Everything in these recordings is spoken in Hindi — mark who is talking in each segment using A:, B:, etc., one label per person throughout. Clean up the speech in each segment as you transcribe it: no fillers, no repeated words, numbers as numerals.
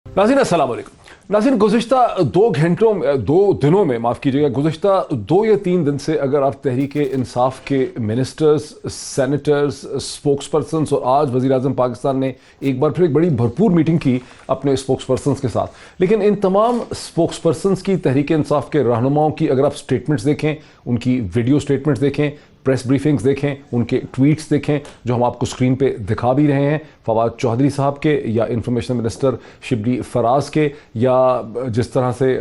A: नाज़रीन अस्सलाम वालेकुम। नाज़रीन गुज़िश्ता 2 दिनों में माफ़ कीजिएगा, गुज़िश्ता 2 या 3 दिन से अगर आप तहरीक इंसाफ के मिनिस्टर्स, सेनेटर्स, स्पोक्स पर्सनस और आज वज़ीर आज़म पाकिस्तान ने एक बार फिर एक बड़ी भरपूर मीटिंग की अपने स्पोक्स पर्सनस के साथ, लेकिन इन तमाम स्पोक्स पर्सनस की तहरीक इंसाफ के रहनुमाओं की अगर आप स्टेटमेंट्स देखें, उनकी वीडियो स्टेटमेंट्स देखें, प्रेस ब्रीफिंग्स देखें, उनके ट्वीट्स देखें जो हम आपको स्क्रीन पे दिखा भी रहे हैं, फवाद चौधरी साहब के या इंफॉर्मेशन मिनिस्टर शिबली फराज के, या जिस तरह से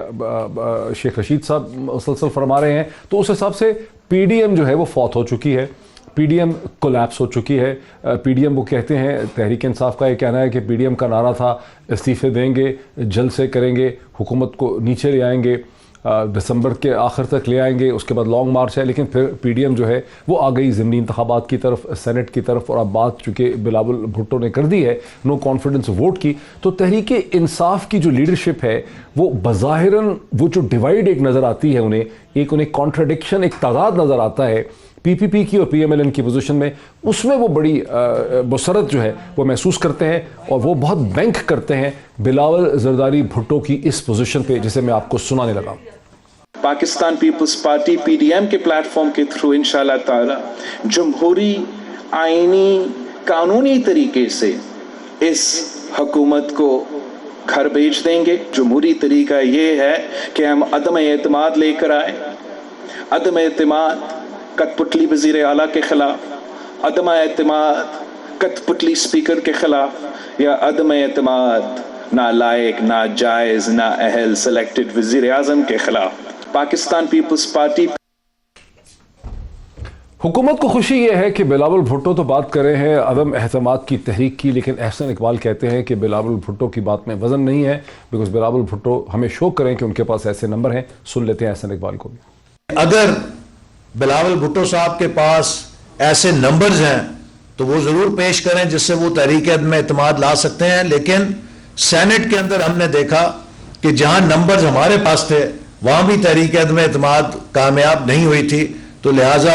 A: शेख रशीद साहब मुसलसल फरमा रहे हैं, तो उस हिसाब से पीडीएम जो है वो फौत हो चुकी है, पीडीएम कोलैप्स हो चुकी है। पीडीएम वो कहते हैं, तहरीक इंसाफ का ये कहना है कि पीडीएम का नारा था इस्तीफे देंगे, जल्द से करेंगे, हुकूमत को नीचे ले आएंगे, दिसंबर के आखिर तक ले आएंगे, उसके बाद लॉन्ग मार्च है। लेकिन फिर पीडीएम जो है वो आ गई ज़िमनी इंतखाबात की तरफ, सेनेट की तरफ, और अब बात चूँकि बिलावल भुट्टो ने कर दी है नो कॉन्फिडेंस वोट की, तो तहरीक इंसाफ की जो लीडरशिप है वो बज़ाहिरन वो जो डिवाइड एक नज़र आती है, उन्हें कॉन्ट्रडिक्शन, एक तादाद नज़र आता है पीपीपी की और पीएमएलएन की पोजीशन में, उसमें वो बड़ी मुसरत जो है वो महसूस करते हैं और वो बहुत बैंक करते हैं बिलावल जरदारी भुट्टो की इस पोजीशन पे, जिसे मैं आपको सुनाने लगा।
B: पाकिस्तान पीपल्स पार्टी पीडीएम के प्लेटफॉर्म के थ्रू इंशाल्लाह ताला जमहूरी आईनी कानूनी तरीके से इस हुकूमत को घर भेज देंगे। जमहूरी तरीका ये है कि हम अदम एतमाद लेकर आए, अदम एतमाद कठपुतली वज़ीर आला के खिलाफ, अदम एतमाद कठपुतली स्पीकर के खिलाफ, या अदम एतमाद नालायक, नाजायज, ना अहल सेलेक्टेड वज़ीर आज़म के खिलाफ। पाकिस्तान पीपल्स पार्टी
A: हुकूमत को खुशी ये है कि बिलावल भुट्टो तो बात कर रहे हैं अदम एहतमाद की तहरीक की, लेकिन एहसन इकबाल कहते हैं कि बिलावल भुट्टो की बात में वजन नहीं है, बिकॉज बिलावल भुट्टो हमें शो करें कि उनके पास ऐसे नंबर हैं। सुन लेते हैं एहसन इकबाल को भी।
C: अगर बिलावल भुट्टो साहब के पास ऐसे नंबर्स हैं तो वो जरूर पेश करें जिससे वो तहरीक अदम एतमाद ला सकते हैं, लेकिन सेनेट के अंदर हमने देखा कि जहां नंबर्स हमारे पास थे वहां भी तहरीक अदम एतमाद कामयाब नहीं हुई थी, तो लिहाजा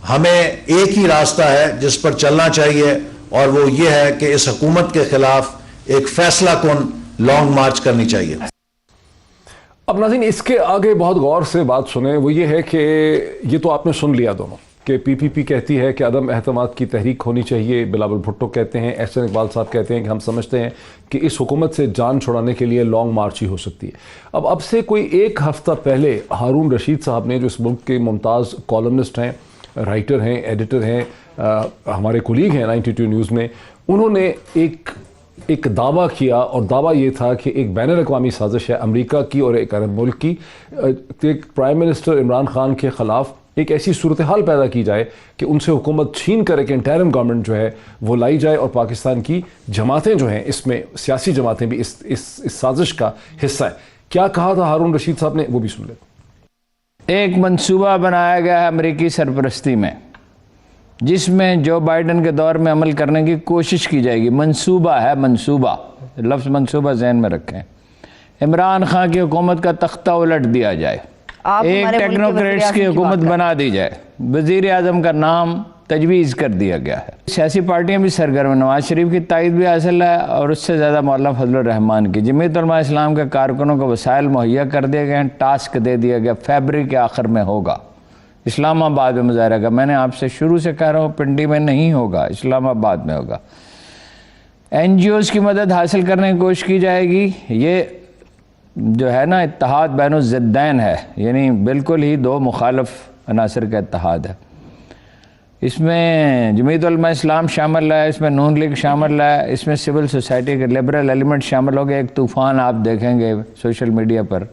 C: हमें एक ही रास्ता है जिस पर चलना चाहिए, और वो ये है कि इस हुकूमत के खिलाफ एक फैसला कुन लॉन्ग मार्च करनी चाहिए।
A: अब नाज़रीन इसके आगे बहुत गौर से बात सुने, वो ये है कि ये तो आपने सुन लिया दोनों कि पीपीपी कहती है कि अदम एहतमाद की तहरीक होनी चाहिए, बिलावल भुट्टो कहते हैं, एहसन इकबाल साहब कहते हैं कि हम समझते हैं कि इस हुकूमत से जान छुड़ाने के लिए लॉन्ग मार्च ही हो सकती है। अब से कोई एक हफ़्ता पहले हारून रशीद साहब ने, जो इस मुल्क के मुमताज़ कॉलमनिस्ट हैं, राइटर हैं, एडिटर हैं, हमारे कुलीग हैं 92 न्यूज़ में, उन्होंने एक दावा किया, और दावा ये था कि एक बैनुल अक़वामी साजिश है अमेरिका की और एक अरब मुल्क की, एक प्राइम मिनिस्टर इमरान खान के ख़िलाफ़ एक ऐसी सूरत हाल पैदा की जाए कि उनसे हुकूमत छीन कर एक इंटरिम गवर्नमेंट जो है वो लाई जाए, और पाकिस्तान की जमातें जो हैं, इसमें सियासी जमातें भी इस साजिश का हिस्सा है। क्या कहा था हारून रशीद साहब ने, वो भी सुन लेते।
D: एक मंसूबा बनाया गया है अमेरिकी सरपरस्ती में, जिसमें जो बाइडन के दौर में अमल करने की कोशिश की जाएगी। मंसूबा है, मंसूबा, लफ्ज़ मंसूबा जहन में रखें। इमरान खान की हुकूमत का तख्ता उलट दिया जाए, एक टेक्नोक्रेट्स की हुकूमत बना दी जाए, वज़ीर आज़म का नाम तजवीज़ कर दिया गया है। सियासी पार्टियां भी सरगर्म, नवाज शरीफ की तायद भी हासिल है, और उससे ज़्यादा मौलाना फजलुर रहमान की। जमीयत उलमा इस्लाम के कारकुनों को वसाइल मुहैया कर दिए गए हैं, टास्क दे दिया गया, फरवरी के आखिर में होगा इस्लामाबाद में मुजाहरा का। मैंने आपसे शुरू से कह रहा हूँ, पिंडी में नहीं होगा, इस्लामाबाद में होगा। NGOs की मदद हासिल करने की कोशिश की जाएगी। ये जो है ना इत्तेहाद बैनुल ज़िद्दैन है, यानी बिल्कुल ही दो मुखालिफ अनासर का इत्तेहाद है। इसमें जमीयत उलमा इस्लाम शामिल है, इसमें नून लीग शामिल है, इसमें सिविल सोसाइटी के लिबरल एलिमेंट शामिल हो गए। एक तूफ़ान आप देखेंगे सोशल मीडिया पर।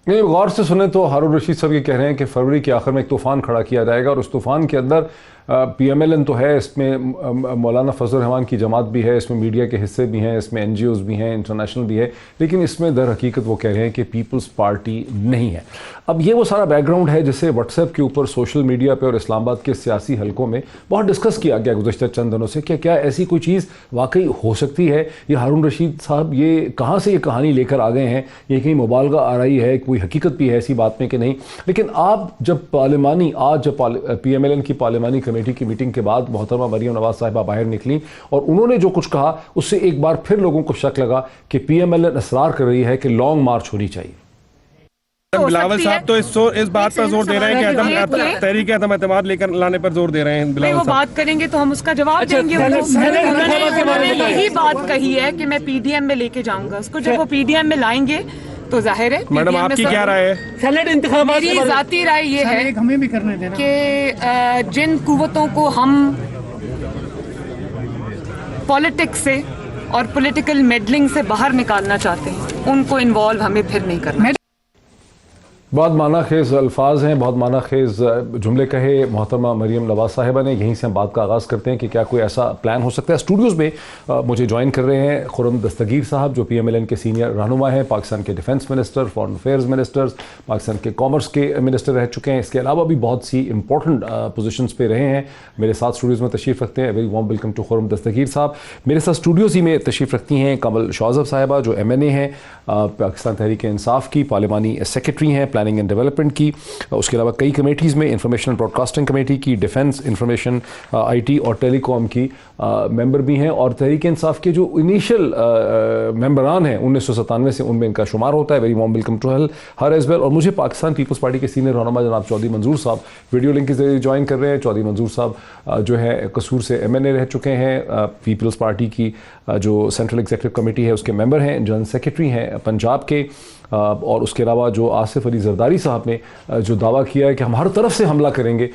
A: नहीं, गौर से सुने तो हारून रशीद साहब ये कह रहे हैं कि फरवरी के आखिर में एक तूफ़ान खड़ा किया जाएगा, और उस तूफ़ान के अंदर PMLN तो है, इसमें मौलाना फजलुर रहमान की जमात भी है, इसमें मीडिया के हिस्से भी हैं, इसमें NGOs भी हैं, इंटरनेशनल भी है, लेकिन इसमें दर हकीकत वो कह रहे हैं कि पीपल्स पार्टी नहीं है। अब ये वो सारा बैकग्राउंड है जिसे व्हाट्सएप के ऊपर, सोशल मीडिया पे और इस्लामाबाद के सियासी हलकों में बहुत डिस्कस किया गया गुज़श्ता चंद दिनों से कि क्या ऐसी कोई चीज़ वाकई हो सकती है। ये हारून रशीद साहब ये कहाँ से ये कहानी लेकर आ गए हैं, ये कहीं मुबालगा आ रही है, कोई हकीकत भी है ऐसी बात में कि नहीं। लेकिन आप जब पार्लिमानी, आज जब PMLN की पार्लिमानी कमेटी की मीटिंग के बाद मोहतरमा मरियम नवाज साहिबा बाहर निकली और उन्होंने जो कुछ कहा उससे एक बार फिर लोगों को शक लगा कि PMLN इसरार कर रही है कि लॉन्ग मार्च होनी चाहिए।
E: बिलावल साहब तो इस बात पर जोर दे रहे हैं कि तहरीक अदम एतमाद लेकर लाने पर जोर दे रहे हैं। बिलावल
F: वो बात करेंगे तो हम उसका जवाब देंगे। उन्होंने यही बात कही है कि मैं PDM में लेके जाऊंगा उसको। जब वो PDM में लाएंगे तो जाहिर है।
E: मैडम आपकी क्या राय है?
F: सेनेट इंतखाबात मेरी जाती राय ये है
G: हमें भी करने देना
F: कि जिन कुव्वतों को हम पॉलिटिक्स से और पॉलिटिकल मेडलिंग से बाहर निकालना चाहते हैं उनको इन्वॉल्व हमें फिर नहीं करना।
A: बहुत माना खेज अल्फाज हैं, बहुत माना खेज जुमले कहे मोहतरमा मरियम नवाज साहिबा ने। यहीं से हम बात का आगाज़ करते हैं कि क्या कोई ऐसा प्लान हो सकता है। स्टूडियोज़ में मुझे ज्वाइन कर रहे हैं खुर्रम दस्तगीर साहब जो PMLN के सीनियर रहनुमा हैं, पाकिस्तान के defence minister, foreign affairs ministers, Pakistan के कॉमर्स के मिनिस्टर रह चुके हैं। इसके अलावा भी बहुत सी इंपॉर्टेंट पोजीशंस पे रहे हैं। मेरे साथ स्टूडियोज़ में तशरीफ़ रखते हैं। Very warm welcome to Khurram Dastgir sahab. मेरे साथ स्टूडियोज़ ही में तशरीफ़ रखती हैं कमल शौज़ब साहिबा जो MNA हैं, पाकिस्तान तहरीक इंसाफ की पार्लिमानी सेक्रेटरी हैं, प्लानिंग एंड डेवलपमेंट की। उसके अलावा कई कमेटीज़ में इंफॉर्मेशन ब्रॉडकास्टिंग कमेटी की, डिफेंस, इंफॉर्मेशन, IT और टेलीकॉम की मेंबर भी हैं। और तहरीक इंसाफ के जो इनिशियल मेंबरान हैं 1997 से उनमें इनका शुमार होता है। Very warm welcome to her as well. और मुझे पाकिस्तान पीपल्स पार्टी के सीनियर रहनुमा जनाब चौधरी मंजूर साहब वीडियो लिंक के जरिए ज्वाइन कर रहे हैं। चौधरी मंजूर साहब जो है कसूर से MNA रह चुके हैं, पीपल्स पार्टी की जो सेंट्रल एग्जीक्यूटिव कमेटी है उसके मेंबर हैं, जनरल सेक्रेटरी हैं पंजाब के। और उसके अलावा जो आसिफ अली जरदारी साहब ने जो दावा किया है कि हम हर तरफ से हमला करेंगे,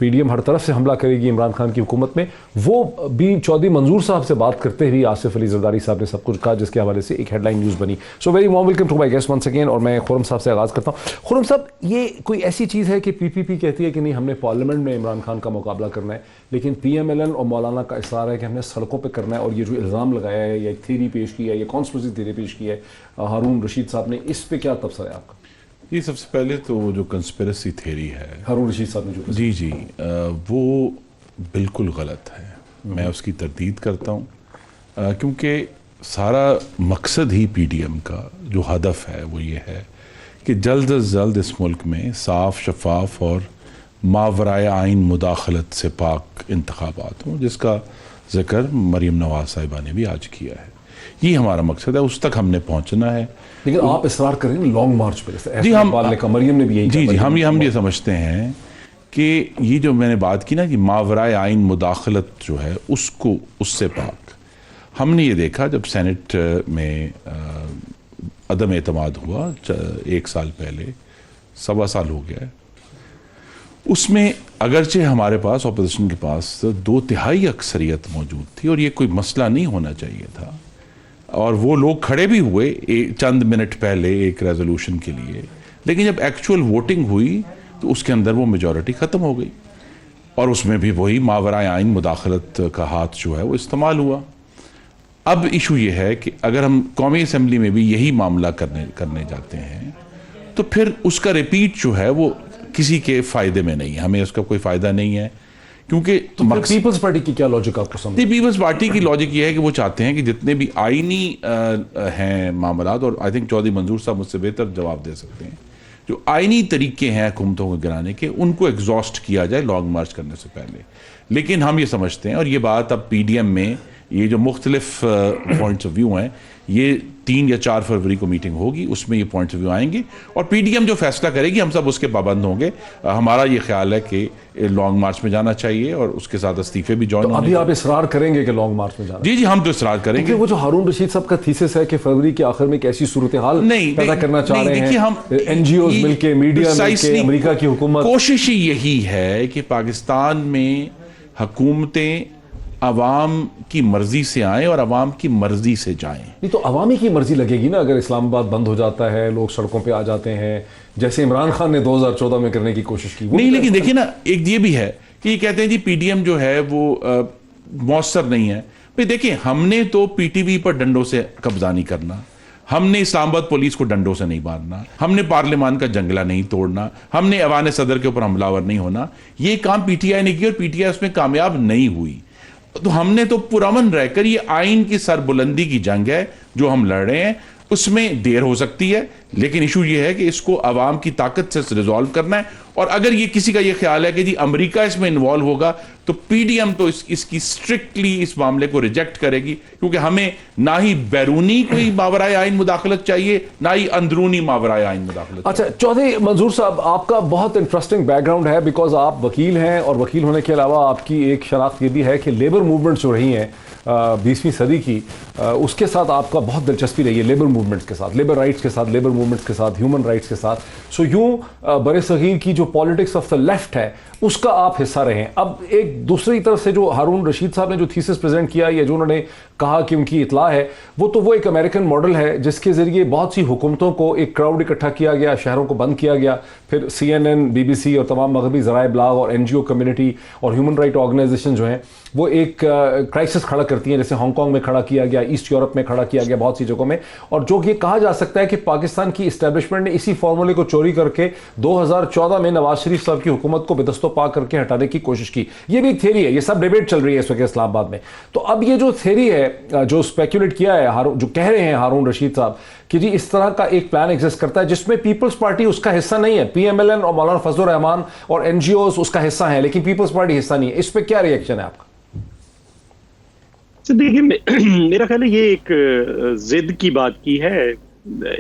A: PDM हर तरफ से हमला करेगी इमरान खान की हुकूमत में, वो भी चौधरी मंजूर साहब से बात करते हुए आसिफ अली जरदारी साहब ने सब कुछ कहा, जिसके हवाले से एक हेडलाइन न्यूज़ बनी। So very warm welcome to my guest once again. और मैं खुर्रम साहब से आगाज़ करता हूँ। खुर्रम साहब, ये कोई ऐसी चीज़ है कि PPP कहती है कि नहीं हमने पार्लियामेंट में इमरान खान का मुकाबला करना है, लेकिन PMLN और मौलाना का इसरार है कि हमने सड़कों पर करना है। और ये जो इल्ज़ाम लगाया है या एक थ्योरी पेश की है, ये कॉन्स्पिरेसी थ्योरी पेश की है हारून रशीद साहब ने, इस पे क्या तबसरा है आपका?
H: ये सबसे पहले तो वो जो कंस्पिरेसी थ्योरी है
A: हारून रशीद साहब ने जो
H: जी वो बिल्कुल गलत है। मैं उसकी तरदीद करता हूँ क्योंकि सारा मकसद ही PDM का जो हदफ है वो ये है कि जल्द अज जल्द इस मुल्क में साफ, शफाफ और मावराए आइन मुदाखलत से पाक इंतखाबात हों, जिसका जिक्र मरियम नवाज साहिबा ने भी आज किया है। ये हमारा मकसद है, उस तक हमने पहुंचना है।
A: लेकिन आप इसरार करें लॉन्ग मार्च पर।
H: जी हम
A: मरियम ने भी यही
H: जी हम ये समझते हैं कि ये जो मैंने बात की ना कि मावराए आइन मुदाखलत जो है उसको उससे पाक, हमने ये देखा जब सेनेट में अदम एतमाद हुआ 1 साल पहले, 1.25 साल हो गया है, उसमें अगरचे हमारे पास अपोजिशन के पास 2/3 अक्सरियत मौजूद थी और ये कोई मसला नहीं होना चाहिए था। और वो लोग खड़े भी हुए चंद मिनट पहले एक रेजोल्यूशन के लिए, लेकिन जब एक्चुअल वोटिंग हुई तो उसके अंदर वो मेजॉरिटी ख़त्म हो गई और उसमें भी वही मावराए आइन मुदाखलत का हाथ जो है वो इस्तेमाल हुआ। अब इशू ये है कि अगर हम कौमी असम्बली में भी यही मामला करने जाते हैं तो फिर उसका रिपीट जो है वो किसी के फ़ायदे में नहीं है, हमें उसका कोई फ़ायदा नहीं है। क्योंकि
A: तो पीपल्स पार्टी की क्या लॉजिक आपको समझ?
H: पीपल्स पार्टी की लॉजिक ये है कि वो चाहते हैं कि जितने भी आईनी हैं मामलात, और आई थिंक चौधरी मंजूर साहब मुझसे बेहतर जवाब दे सकते हैं, जो आईनी तरीके हैं हुकूमतों को गिराने के, उनको एग्जॉस्ट किया जाए लॉन्ग मार्च करने से पहले। लेकिन हम ये समझते हैं, और ये बात अब PDM में ये जो मुख्तलिफ पॉइंट्स ऑफ व्यू हैं, ये 3 या 4 फरवरी को मीटिंग होगी, उसमें ये पॉइंट्स ऑफ व्यू आएंगे और PDM जो फैसला करेगी हम सब उसके पाबंद होंगे। हमारा ये ख्याल है कि लॉन्ग मार्च में जाना चाहिए और उसके साथ इस्तीफे भी ज्वाइन
A: अभी आप इसरार करेंगे कि लॉन्ग मार्च में जाना?
H: जी हम तो इसरार करेंगे।
A: वो जो हारून रशीद साहब का थीसिस है कि फरवरी के आखिर में एक ऐसी सूरत हाल पैदा करना चाह रहे हैं, हम NGOs मिलके, मीडिया मिलके, अमेरिका की हुकूमत,
H: कोशिश यही है कि पाकिस्तान में हुकूमतें अवाम की मर्जी से आए और अवाम की मर्जी से जाएं।
A: नहीं तो अवामी की मर्जी लगेगी ना, अगर इस्लामाबाद बंद हो जाता है, लोग सड़कों पे आ जाते हैं, जैसे इमरान खान ने 2014 में करने की कोशिश की।
H: नहीं, लेकिन देखिए ना, एक ये भी है कि ये कहते हैं जी PDM जो है वो मौसर नहीं है। भाई देखिए, हमने तो PTV पर डंडों से कब्जा नहीं करना, हमने इस्लामाबाद पुलिस को डंडों से नहीं मारना, हमने पार्लियामान का जंगला नहीं तोड़ना, हमने ऐवान सदर के ऊपर हमलावर नहीं होना। ये काम PTI ने किया और PTI उसमें कामयाब नहीं हुई। तो हमने तो पुरअमन रहकर, ये आइन की सरबुलंदी की जंग है जो हम लड़ रहे हैं। उसमें देर हो सकती है, लेकिन इशू ये है कि इसको अवाम की ताकत से रिजॉल्व करना है। और अगर ये किसी का ये ख्याल है कि जी अमेरिका इसमें इन्वॉल्व होगा, तो पीडीएम तो इसकी स्ट्रिक्टली इस मामले को रिजेक्ट करेगी, क्योंकि हमें ना ही बैरूनी कोई मावराए आइन मुदाखलत चाहिए, ना ही अंदरूनी मावराए आइन मुदाखलत।
A: अच्छा चौधरी मंजूर साहब, आपका बहुत इंटरेस्टिंग बैकग्राउंड है, बिकॉज आप वकील हैं और वकील होने के अलावा आपकी एक शनाख्त ये भी है कि लेबर मूवमेंट्स जो रही हैं 20वीं सदी की, उसके साथ आपका बहुत दिलचस्पी रही है, लेबर मूवमेंट्स के साथ, लेबर राइट्स के साथ, लेबर मूवमेंट्स के साथ, ह्यूमन राइट्स के साथ। सो यूं बरे-सगीर की जो पॉलिटिक्स ऑफ द लेफ्ट है उसका आप हिस्सा रहे हैं। अब एक दूसरी तरफ से जो हारून रशीद साहब ने जो थीसिस प्रेजेंट किया या जो उन्होंने कहा कि उनकी इतला है, वो एक अमेरिकन मॉडल है जिसके जरिए बहुत सी हुकूमतों को एक क्राउड इकट्ठा किया गया, शहरों को बंद किया गया, फिर CNN, BBC और तमाम मगरबी ज़राए इब्लाग और NGO कम्युनिटी और ह्यूमन राइट ऑर्गेनाइजेशन जो हैं वो एक क्राइसिस खड़ा करती हैं, जैसे हांगकांग में खड़ा किया गया, ईस्ट यूरोप में खड़ा किया गया, बहुत सी जगहों में। और जो ये कहा जा सकता है कि पाकिस्तान की इस्टेब्लिशमेंट ने इसी फॉर्मूले को चोरी करके 2014 में नवाज शरीफ साहब की हुकूमत को बेदस्तो पा करके हटाने की कोशिश की। ये भी एक थ्योरी है, ये सब डिबेट चल रही है इस वक्त इस्लामाबाद में। तो अब ये जो थ्योरी है, जो स्पेक्यूलेट किया है, जो कह रहे हैं हारून रशीद साहब कि जी इस तरह का एक प्लान एग्जिस्ट करता है जिसमें पीपल्स पार्टी उसका हिस्सा नहीं है, PMLN और मौलाना फजलुर रहमान और NGOs उसका हिस्सा है, लेकिन पीपल्स पार्टी हिस्सा नहीं है। इस पर क्या रिएक्शन है आपका?
G: देखिए, मेरा ख्याल है ये एक जिद की बात की है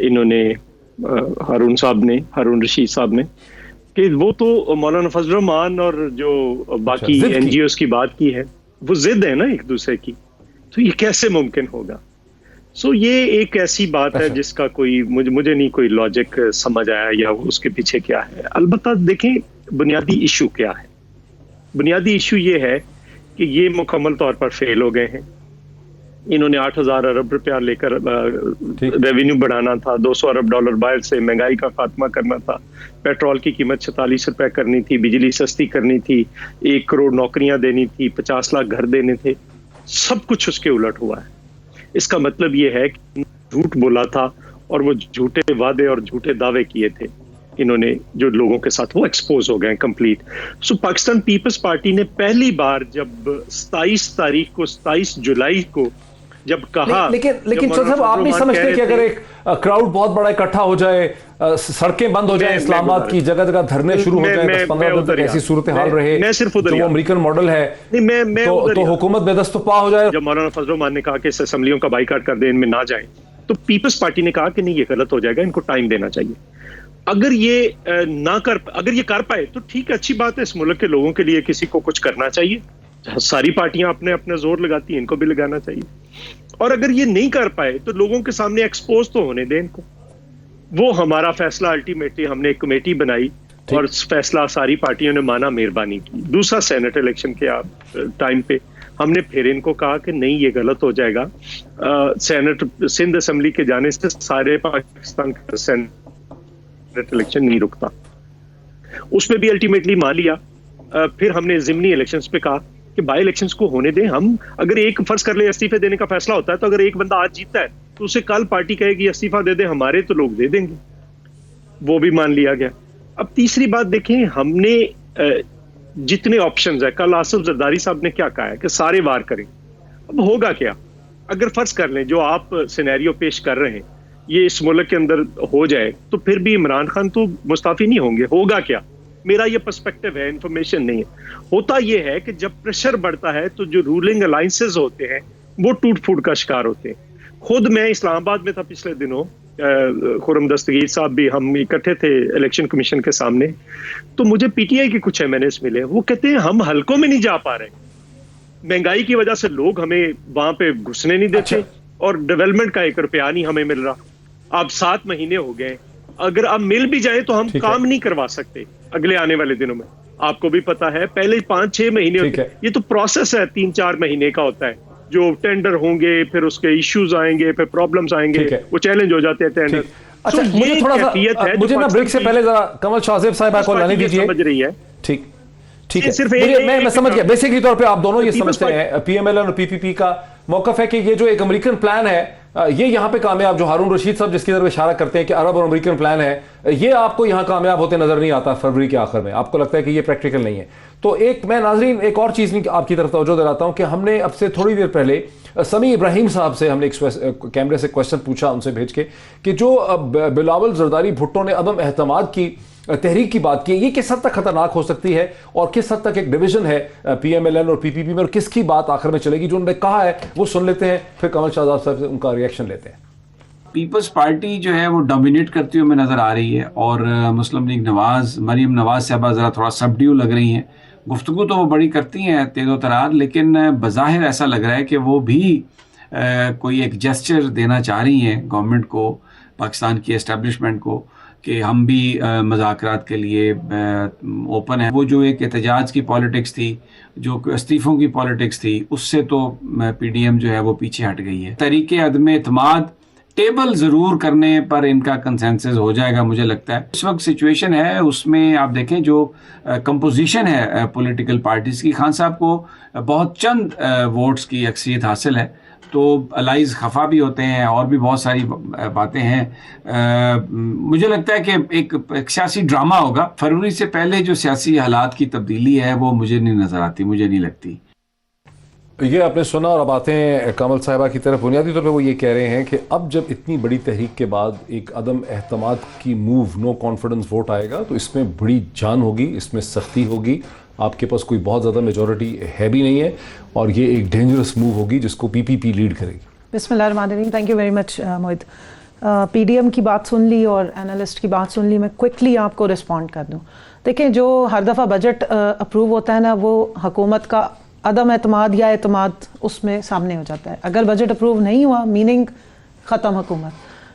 G: इन्होंने, हारून रशीद साहब ने, कि वो तो मौलाना फजलुर रहमान और जो बाकी NGOs की बात की है, वो जिद है ना एक दूसरे की, तो ये कैसे मुमकिन होगा? सो ये एक ऐसी बात है जिसका कोई मुझे नहीं कोई लॉजिक समझ आया या उसके पीछे क्या है। अलबत्ता देखें बुनियादी इशू क्या है। बुनियादी इशू ये है कि ये मुकम्मल तौर पर फेल हो गए हैं। इन्होंने 8,000 अरब रुपया लेकर रेवेन्यू बढ़ाना था, 200 अरब डॉलर बाहर से महंगाई का खात्मा करना था, पेट्रोल की कीमत 46 रुपए करनी थी, बिजली सस्ती करनी थी, 1 करोड़ नौकरियां देनी थी, 50 लाख घर देने थे। सब कुछ उसके उलट हुआ है। इसका मतलब ये है कि झूठ बोला था और वो झूठे वादे और झूठे दावे किए थे इन्होंने जो लोगों के साथ, वो एक्सपोज हो गए कंप्लीट। सो पाकिस्तान पीपल्स पार्टी ने पहली बार जब 27 जुलाई को जब कहा,
A: लेकिन साहब आप नहीं समझते कि अगर एक क्राउड बहुत बड़ा इकट्ठा हो जाए, सड़कें बंद हो जाए, इस्लामाबाद की जगह जगह धरने शुरू हो जाए, 10-15 दिन तक ऐसी सूरत हाल रहे,
G: मैं सिर्फ उधर
A: जो अमेरिकन मॉडल है, तो हुकूमत बेदस्तपा हो जाए।
G: जब मौलाना फजलुर रहमान ने कहा कि इस असेंबलियों का बाइकाट कर दे, इनमें ना जाए, तो पीपल्स पार्टी ने कहा कि नहीं, ये गलत हो जाएगा, इनको टाइम देना चाहिए। अगर ये कर पाए तो ठीक है, अच्छी बात है, इस मुल्क के लोगों के लिए किसी को कुछ करना चाहिए। सारी पार्टियां अपने अपने जोर लगाती हैं, इनको भी लगाना चाहिए। और अगर ये नहीं कर पाए तो लोगों के सामने एक्सपोज तो होने दें इनको। वो हमारा फैसला अल्टीमेटली, हमने एक कमेटी बनाई और फैसला सारी पार्टियों ने माना, मेहरबानी की। दूसरा सेनेट इलेक्शन के टाइम पे हमने फिर इनको कहा कि नहीं, ये गलत हो जाएगा। सिंध असेंबली के जाने से सारे पाकिस्तान का सेनेट इलेक्शन नहीं रुकता। उसमें भी अल्टीमेटली मान लिया। फिर हमने जिमनी इलेक्शंस पे कहा कि बाई इलेक्शंस को होने दें। हम अगर एक फर्ज कर ले इस्तीफे देने का फैसला होता है, तो अगर एक बंदा आज जीतता है तो उसे कल पार्टी कहेगी इस्तीफा दे दे, हमारे तो लोग दे देंगे। वो भी मान लिया गया। अब तीसरी बात देखें, हमने जितने ऑप्शंस है, कल आसिफ जरदारी साहब ने क्या कहा है कि सारे वार करें। अब होगा क्या? अगर फर्ज कर लें जो आप सिनेरियो पेश कर रहे हैं ये इस मुल्क के अंदर हो जाए, तो फिर भी इमरान खान तो मुस्ताफी नहीं होंगे। होगा क्या? मेरा ये पर्सपेक्टिव है, इंफॉर्मेशन नहीं है। होता ये है कि जब प्रेशर बढ़ता है तो जो रूलिंग अलायंसेस होते हैं वो टूट फूट का शिकार होते हैं। खुद मैं इस्लामाबाद में था पिछले दिनों, खुरम दस्तगीर साहब भी, हम इकट्ठे थे इलेक्शन कमीशन के सामने, तो मुझे PTI के कुछ MNAs मिले। वो कहते हैं हम हलकों में नहीं जा पा रहे, महंगाई की वजह से लोग हमें वहां पे घुसने नहीं देते और डेवलपमेंट का 1 रुपया नहीं हमें मिल रहा। अब 7 महीने हो गए, अगर अब मिल भी जाए तो हम काम नहीं करवा सकते अगले आने वाले दिनों में। आपको भी पता है पहले 5-6 महीने होते हैं, ये तो प्रोसेस है 3-4 महीने का होता है। जो टेंडर होंगे, फिर उसके इश्यूज आएंगे, फिर प्रॉब्लम्स आएंगे, वो चैलेंज हो जाते हैं टेंडर।
A: अच्छा, मुझे थोड़ा सा, मुझे ना ब्रेक से पहले जरा कमल शाहजेब साहब आपको लाने दीजिए।
G: समझ रही है?
A: ठीक है, सिर्फ मैं समझ गया। बेसिकली तौर पे आप दोनों ये समझते हैं, PMLN और PPP का मौकफ है कि ये जो एक अमेरिकन प्लान है ये यहाँ पे कामयाब, जो हारून रशीद साहब जिसकी तरफ इशारा करते हैं कि अरब और अमेरिकन प्लान है, ये आपको यहाँ कामयाब होते नजर नहीं आता फरवरी के आखिर में? आपको लगता है कि ये प्रैक्टिकल नहीं है? तो एक मैं नाजरीन एक और चीज़ आपकी तरफ तवज्जो दिलाता हूँ कि हमने अब से थोड़ी देर पहले समी इब्राहिम साहब से हमने एक कैमरे से क्वेश्चन पूछा उनसे भेज के कि जो बिलावल जरदारी भुट्टो ने अदम एहतमाद की तहरीक की बात की, ये किस हद तक खतरनाक हो सकती है और किस हद तक एक डिवीजन है PMLN और PPP में, और किसकी बात आखिर में चलेगी? जो उन्होंने कहा है वो सुन लेते हैं, फिर कमल शाहजाद साहब से उनका रिएक्शन लेते हैं।
I: पीपल्स पार्टी जो है वो डोमिनेट करती हुई नज़र आ रही है और मुस्लिम लीग नवाज, मरीम नवाज साहबा ज़रा थोड़ा सबड्यू लग रही हैं। गुफ्तगू तो वो बड़ी करती हैं तेज़ो तरार, लेकिन बज़ाहिर ऐसा लग रहा है कि वो भी कोई एक जेस्चर देना चाह रही हैं गवर्नमेंट को, पाकिस्तान की एस्टेब्लिशमेंट को, कि हम भी मज़ाकरात के लिए ओपन है। वो जो एक एहतजाज की पॉलिटिक्स थी, जो इस्तीफ़ों की पॉलिटिक्स थी, उससे तो PDM जो है वो पीछे हट गई है। तरीके अदम एतमाद टेबल ज़रूर करने पर इनका कंसेंसस हो जाएगा मुझे लगता है। इस वक्त सिचुएशन है उसमें आप देखें जो कंपोजिशन है पॉलिटिकल पार्टीज़ की, खान साहब को बहुत चंद वोट्स की अक्सरियत हासिल है, तो अलाइज खफा भी होते हैं और भी बहुत सारी बातें हैं। मुझे लगता है कि एक सियासी ड्रामा होगा। फरवरी से पहले जो सियासी हालात की तब्दीली है वो मुझे नहीं नज़र आती, मुझे नहीं लगती।
A: ये आपने सुना, और अब आते हैं कमल साहिबा की तरफ। बुनियादी तौर पे वो ये कह रहे हैं कि अब जब इतनी बड़ी तहरीक के बाद एक अदम एहतमाद की मूव, नो कॉन्फिडेंस वोट आएगा, तो इसमें बड़ी जान होगी, इसमें सख्ती होगी। आपके पास कोई बहुत ज़्यादा मेजॉरिटी है भी नहीं है, और ये एक डेंजरस मूव होगी जिसको PPP लीड करेगी।
J: बिस्मिल्लाहिर्रहमानिर्रहीम। Thank you very much Mohit. PDM की बात सुन ली और एनालिस्ट की बात सुन ली, मैं क्विकली आपको रिस्पॉन्ड कर दूँ। देखें, जो हर दफ़ा बजट अप्रूव होता है ना, वो हुकूमत का अदम एतमाद या एतमाद उसमें सामने हो जाता है। अगर बजट अप्रूव नहीं हुआ, मीनिंग ख़त्म हुकूमत।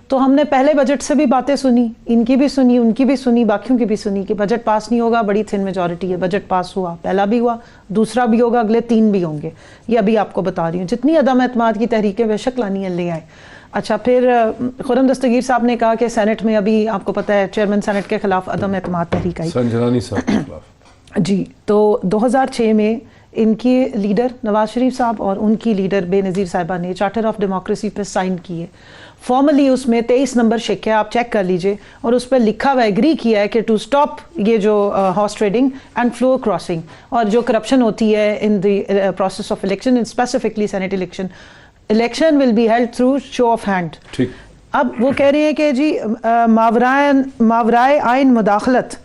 J: तो हमने पहले बजट से भी बातें सुनी, इनकी भी सुनी, उनकी भी सुनी, बाकियों की भी सुनी कि बजट पास नहीं होगा, बड़ी थिन मेजॉरिटी है। बजट पास हुआ, पहला भी हुआ, दूसरा भी होगा, अगले 3 भी होंगे। ये अभी आपको बता रही हूँ। जितनी अदम एतमाद की तहरीकें बेशक लानी है ले आए। अच्छा, फिर खुर्रम दस्तगीर साहब ने कहा कि सेनेट में अभी आपको पता है चेयरमैन सेनेट के खिलाफ अदम एतमाद तहरीक आई
A: संजनानी साहब के खिलाफ।
J: जी, तो 2006 में इनके लीडर नवाज शरीफ साहब और उनकी लीडर बेनज़ीर साहिबा ने चार्टर ऑफ डेमोक्रेसी पे साइन किए। फॉर्मली उसमें 23 नंबर शेक है, आप चेक कर लीजिए, और उस पर लिखा हुआ एग्री किया है कि टू स्टॉप ये जो horse trading and floor crossing और जो करप्शन होती है in the process of election, in specifically senate election will be held through show off hand.
A: ठीक।
J: अब वो कह रहे हैं कि जी मावराए आइन मुदाखलत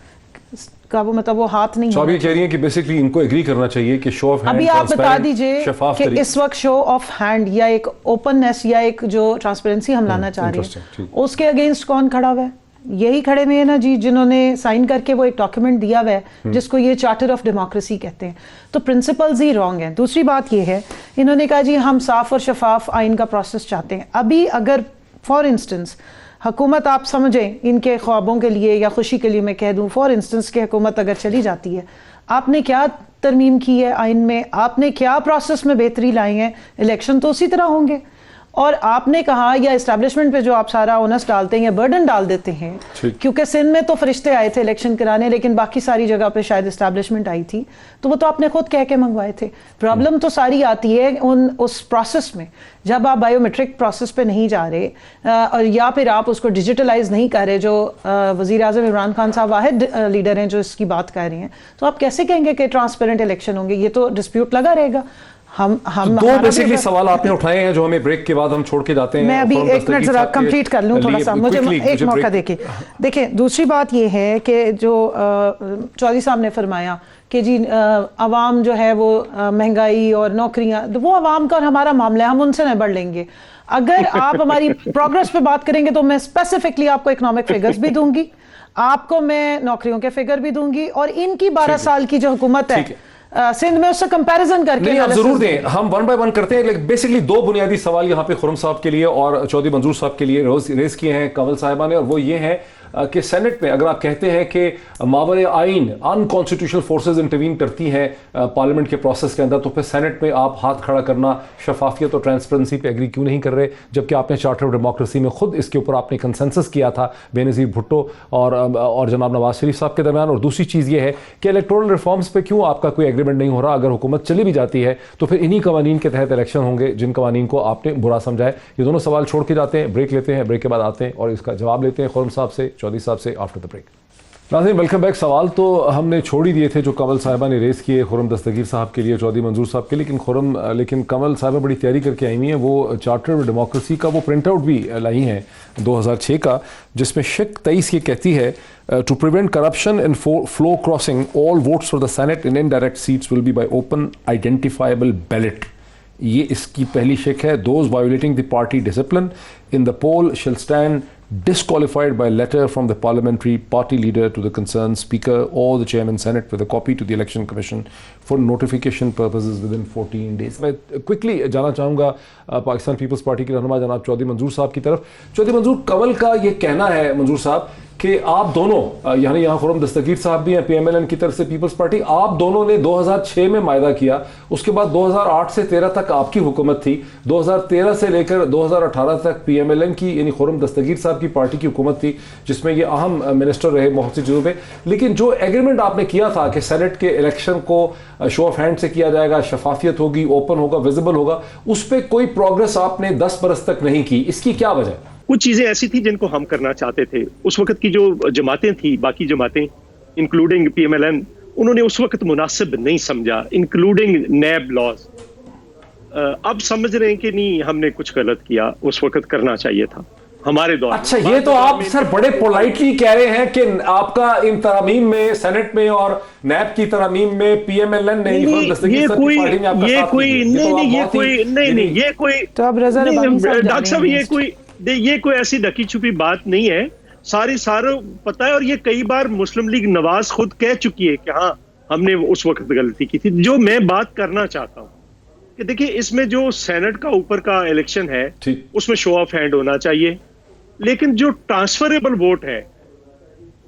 J: का वो मतलब वो हाथ नहीं
A: है। कह रही हैं कि बेसिकली इनको एग्री करना चाहिए कि शो ऑफ हैंड।
J: अभी आप बता दीजिए कि इस वक्त शो ऑफ हैंड या एक ओपननेस या एक जो ट्रांसपेरेंसी हम लाना चाह रहे हैं, उसके अगेंस्ट कौन खड़ा हुआ है? यही खड़े हुए हैं ना जी, जिन्होंने साइन करके वो एक डॉक्यूमेंट दिया हुआ है जिसको ये चार्टर ऑफ डेमोक्रेसी कहते हैं। तो प्रिंसिपल्स ही रॉन्ग हैं। दूसरी बात ये है, इन्होंने कहा जी हम साफ और शफाफ आइन का प्रोसेस चाहते हैं। अभी अगर फॉर इंस्टेंस हुकूमत, आप समझें इनके ख्वाबों के लिए या खुशी के लिए मैं कह दूं, फॉर इंस्टेंस की हुकूमत अगर चली जाती है, आपने क्या तरमीम की है आइन में, आपने क्या प्रोसेस में बेहतरी लाई है, इलेक्शन तो उसी तरह होंगे। और आपने कहा या इस्टेब्लिशमेंट पे जो आप सारा ओनस डालते हैं या बर्डन डाल देते हैं, क्योंकि सिंध में तो फरिश्ते आए थे इलेक्शन कराने, लेकिन बाकी सारी जगह पे शायद इस्टेब्लिशमेंट आई थी, तो वो तो आपने खुद कह के मंगवाए थे। प्रॉब्लम तो सारी आती है उस प्रोसेस में, जब आप बायोमेट्रिक प्रोसेस पे नहीं जा रहे और या फिर आप उसको डिजिटलाइज नहीं कर रहे, जो वज़ीर आज़म इमरान खान साहब वाहिद लीडर हैं जो इसकी बात कर रहे हैं, तो आप कैसे कहेंगे कि ट्रांसपेरेंट इलेक्शन होंगे? ये तो डिस्प्यूट लगा रहेगा। हम
A: दो बेसिकली सवाल आपने उठाए हैं जो हमें ब्रेक के बाद हम छोड़ के जाते हैं।
J: मैं अभी 1 मिनट जरा कंप्लीट कर लूं, थोड़ा सा मुझे एक मौका देखिए। दूसरी बात ये है कि जो चौधरी साहब ने फरमाया कि जी आवाम जो है वो महंगाई और नौकरियां, वो आवाम का और हमारा मामला है, हम उनसे निबड़ लेंगे। अगर आप हमारी प्रोग्रेस पे बात करेंगे तो मैं स्पेसिफिकली आपको इकोनॉमिक फिगर्स भी दूंगी, आपको मैं नौकरियों के फिगर भी दूंगी, और इनकी 12 साल की जो हुकूमत है सिंध में उससे कंपैरिजन करके
A: नहीं, आप जरूर दें, हम 1 बाय 1 करते हैं। लेकिन बेसिकली 2 बुनियादी सवाल यहाँ पे खुर्रम साहब के लिए और चौधरी मंजूर साहब के लिए रेज किए हैं कमल साहिबा ने, और वो ये है कि सेनेट में अगर आप कहते हैं कि मावरे आइन अनकॉन्स्टिट्यूशनल फोर्सेज इंटरवीन करती हैं पार्लियामेंट के प्रोसेस के अंदर, तो फिर सेनेट में आप हाथ खड़ा करना, शफाफियत और ट्रांसपेरेंसी पे एग्री क्यों नहीं कर रहे, जबकि आपने चार्टर ऑफ डेमोक्रेसी में खुद इसके ऊपर आपने कंसेंसस किया था बेनज़ीर भुट्टो और जनाब नवाज शरीफ साहब के दरमियान। और दूसरी चीज़ ये है कि इलेक्टोरल रिफॉर्म्स पे क्यों आपका कोई एग्रीमेंट नहीं हो रहा? अगर हुकूमत चली भी जाती है तो फिर इन्हीं कवानीन के तहत इलेक्शन होंगे जिन कवानीन को आपने बुरा समझा है। ये दोनों सवाल छोड़ के जाते हैं, ब्रेक लेते हैं, ब्रेक के बाद आते हैं और इसका जवाब लेते हैं खुर्रम साहब से, चौधरी साहब से आफ्टर द ब्रेक। नाज़रीन वेलकम बैक। सवाल तो हमने छोड़ ही दिए थे जो कंवल साहिबा ने रेज़ किए खुर्रम दस्तगीर साहब के लिए, चौधरी मंजूर साहब के लिए, लेकिन कंवल साहिबा बड़ी तैयारी करके आई हुई हैं। वो चार्टर ऑफ डेमोक्रेसी का वो प्रिंट आउट भी लाई हैं 2006 का, जिसमें शिक 23 ये कहती है to prevent corruption in floor crossing all votes for the senate in indirect seats will be by open identifiable ballot. ये इसकी पहली शिक है। Those violating the party discipline in the poll shall stand disqualified by letter from the parliamentary party leader to the concerned speaker or the chairman senate with a copy to the election commission for notification purposes within 14 days। मैं quickly जाना चाहूँगा पाकिस्तान पीपल्स पार्टी के रहनुमा जनाब चौधरी मंजूर साहब की तरफ। चौधरी मंजूर, कंवल का ये कहना है मंजूर साहब कि आप दोनों यानी यहाँ खुर्रम दस्तगीर साहब भी हैं PMLN की तरफ से पीपल्स पार्टी, आप दोनों ने 2006 में मायदा किया, उसके बाद 2008 से 13 तक आपकी हुकूमत थी, 2013 से लेकर 2018 तक PMLN की यानी खुर्रम दस्तगीर साहब की पार्टी की हुकूमत थी जिसमें ये अहम मिनिस्टर रहे मोहसिन जुजूबे। लेकिन जो एग्रीमेंट आपने किया था कि सेनेट के इलेक्शन को शो ऑफ हैंड से किया जाएगा, शफाफियत होगी, ओपन होगा, विजिबल होगा, उस पर कोई प्रोग्रेस आपने 10 बरस तक नहीं की, इसकी क्या वजह?
G: कुछ चीजें ऐसी थी जिनको हम करना चाहते थे। उस वक्त की जो जमातें थी, बाकी जमातें इंक्लूडिंग PMLN, उन्होंने उस वक्त मुनासिब नहीं समझा, इंक्लूडिंग नैब लॉज। अब समझ रहे हैं कि नहीं, हमने कुछ गलत किया, उस वक्त करना चाहिए था हमारे दौर।
A: अच्छा, ये तो आप सर बड़े पोलाइटली कह रहे हैं कि आपका इन तरामीम में, सेनेट में और नैब की तरामीम में PMLN ने
G: ये कोई ऐसी ढकी छुपी बात नहीं है, सारों पता है। और ये कई बार मुस्लिम लीग नवाज खुद कह चुकी है कि हाँ हमने उस वक्त गलती की थी। जो मैं बात करना चाहता हूँ कि देखिए, इसमें जो सेनेट का ऊपर का इलेक्शन है उसमें शो ऑफ हैंड होना चाहिए, लेकिन जो ट्रांसफरेबल वोट है,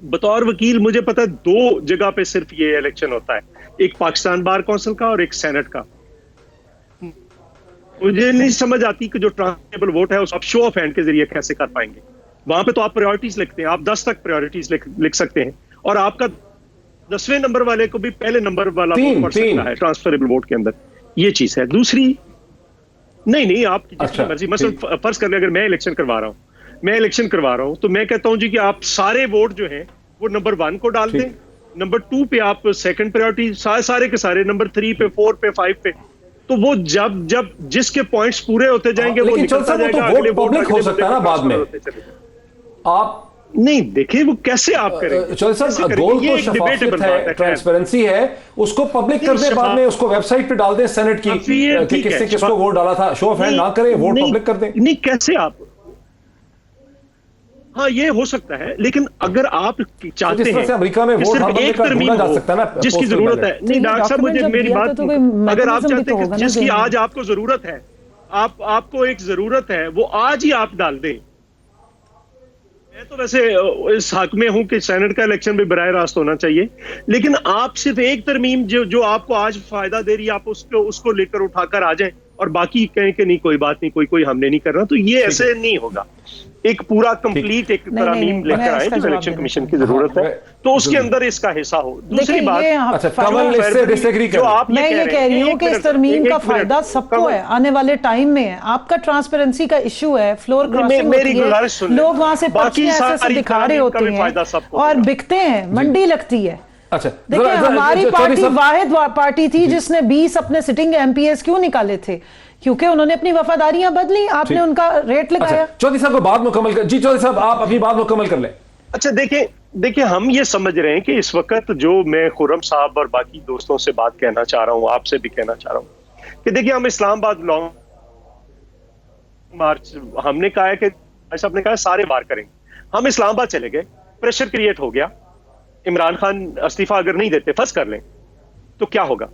G: बतौर वकील मुझे पता है 2 जगह पे सिर्फ ये इलेक्शन होता है, एक पाकिस्तान बार काउंसिल का और एक सेनेट का। मुझे नहीं समझ आती कि जो ट्रांसफरेबल वोट है उस आप शो ऑफ हैंड के जरिए कैसे कर पाएंगे। वहां पे तो आप प्रायोरिटीज लिखते हैं, आप 10 तक प्रायोरिटीज लिख सकते हैं और आपका 10वें नंबर वाले को भी पहले नंबर वाला वोट पड़ सकता है ट्रांसफरेबल वोट के अंदर। ये चीज है। दूसरी, नहीं आपकी जितनी मर्जी, मसलन फर्ज कर ले अगर मैं इलेक्शन करवा रहा हूं तो मैं कहता हूं जी कि आप सारे वोट जो हैं वो नंबर 1 को डाल दें, नंबर 2 पे आप सेकंड प्रायोरिटी, सारे के सारे, नंबर 3 पे, 4 पे, 5 पे, तो वो जब जिसके पॉइंट्स पूरे होते जाएंगे वो निकलता जाएगा,
A: अगले पब्लिक हो सकता है ना बाद में। आप
G: नहीं देखिए वो कैसे आप करेंगे।
A: चलो सर, गोल तो शफाफियत है, ट्रांसपेरेंसी है, उसको पब्लिक कर दे, बाद में उसको वेबसाइट पे डाल दे सेनेट की कि किसने किसको वोट डाला था। शो ऑफ हैंड ना करें, वोट पब्लिक कर दें।
G: नहीं, कैसे आप, हाँ ये हो सकता है, लेकिन अगर आप चाहते हैं
A: अमेरिका में वोट
G: सिर्फ एक तरमीम जा सकता है ना जिसकी जरूरत है। नहीं डॉक्टर साहब, मुझे मेरी बात, अगर आप चाहते हैं कि जिसकी आज आपको जरूरत है, आपको एक जरूरत है, वो आज ही आप डाल दें। मैं तो वैसे इस हक में हूं कि सेनेट का इलेक्शन भी बराह रास्त होना चाहिए, लेकिन आप सिर्फ एक तरमीम जो आपको आज फायदा दे रही है, आप उसको लेकर उठाकर आ जाएं और बाकी कहें कि नहीं कोई बात नहीं, कोई हमने नहीं करना, तो ये ऐसे नहीं होगा। एक पूरा कंप्लीट एक तरमीम लेकर आए जो इलेक्शन कमीशन की जरूरत है, तो उसके अंदर इसका हिस्सा हो। दूसरी बात,
J: मैं ये कह रही हूँ कि इस तरमीम का फायदा सबको है, आने वाले टाइम में है। आपका ट्रांसपेरेंसी का इशू है, फ्लोर क्रॉसिंग होती है, लोग वहां से पर्ची ऐसे दिखा रहे होते हैं और बिकते हैं, मंडी लगती है।
A: अच्छा,
J: देखिए हमारी पार्टी वाहिद पार्टी थी जिसने 20 अपने सिटिंग MPs क्यों निकाले थे, क्योंकि उन्होंने अपनी वफादारियां बदली, आपने उनका रेट लगाया।
A: चौधरी साहब को बात मुकम्मल कर, जी चौधरी साहब आप अपनी बात मुकम्मल कर लें।
G: अच्छा देखिए हम ये समझ रहे हैं कि इस वक्त जो मैं खुर्रम साहब और बाकी दोस्तों से बात कहना चाह रहा हूं, आपसे भी कहना चाह रहा हूं कि देखिए हम इस्लामाबाद लॉन्ग मार्च, हमने कहा है कि साहब ने कहा सारे वार करेंगे, हम इस्लामाबाद चले गए, प्रेशर क्रिएट हो गया, इमरान खान इस्तीफा अगर नहीं देते, फर्ज कर लें, तो क्या होगा।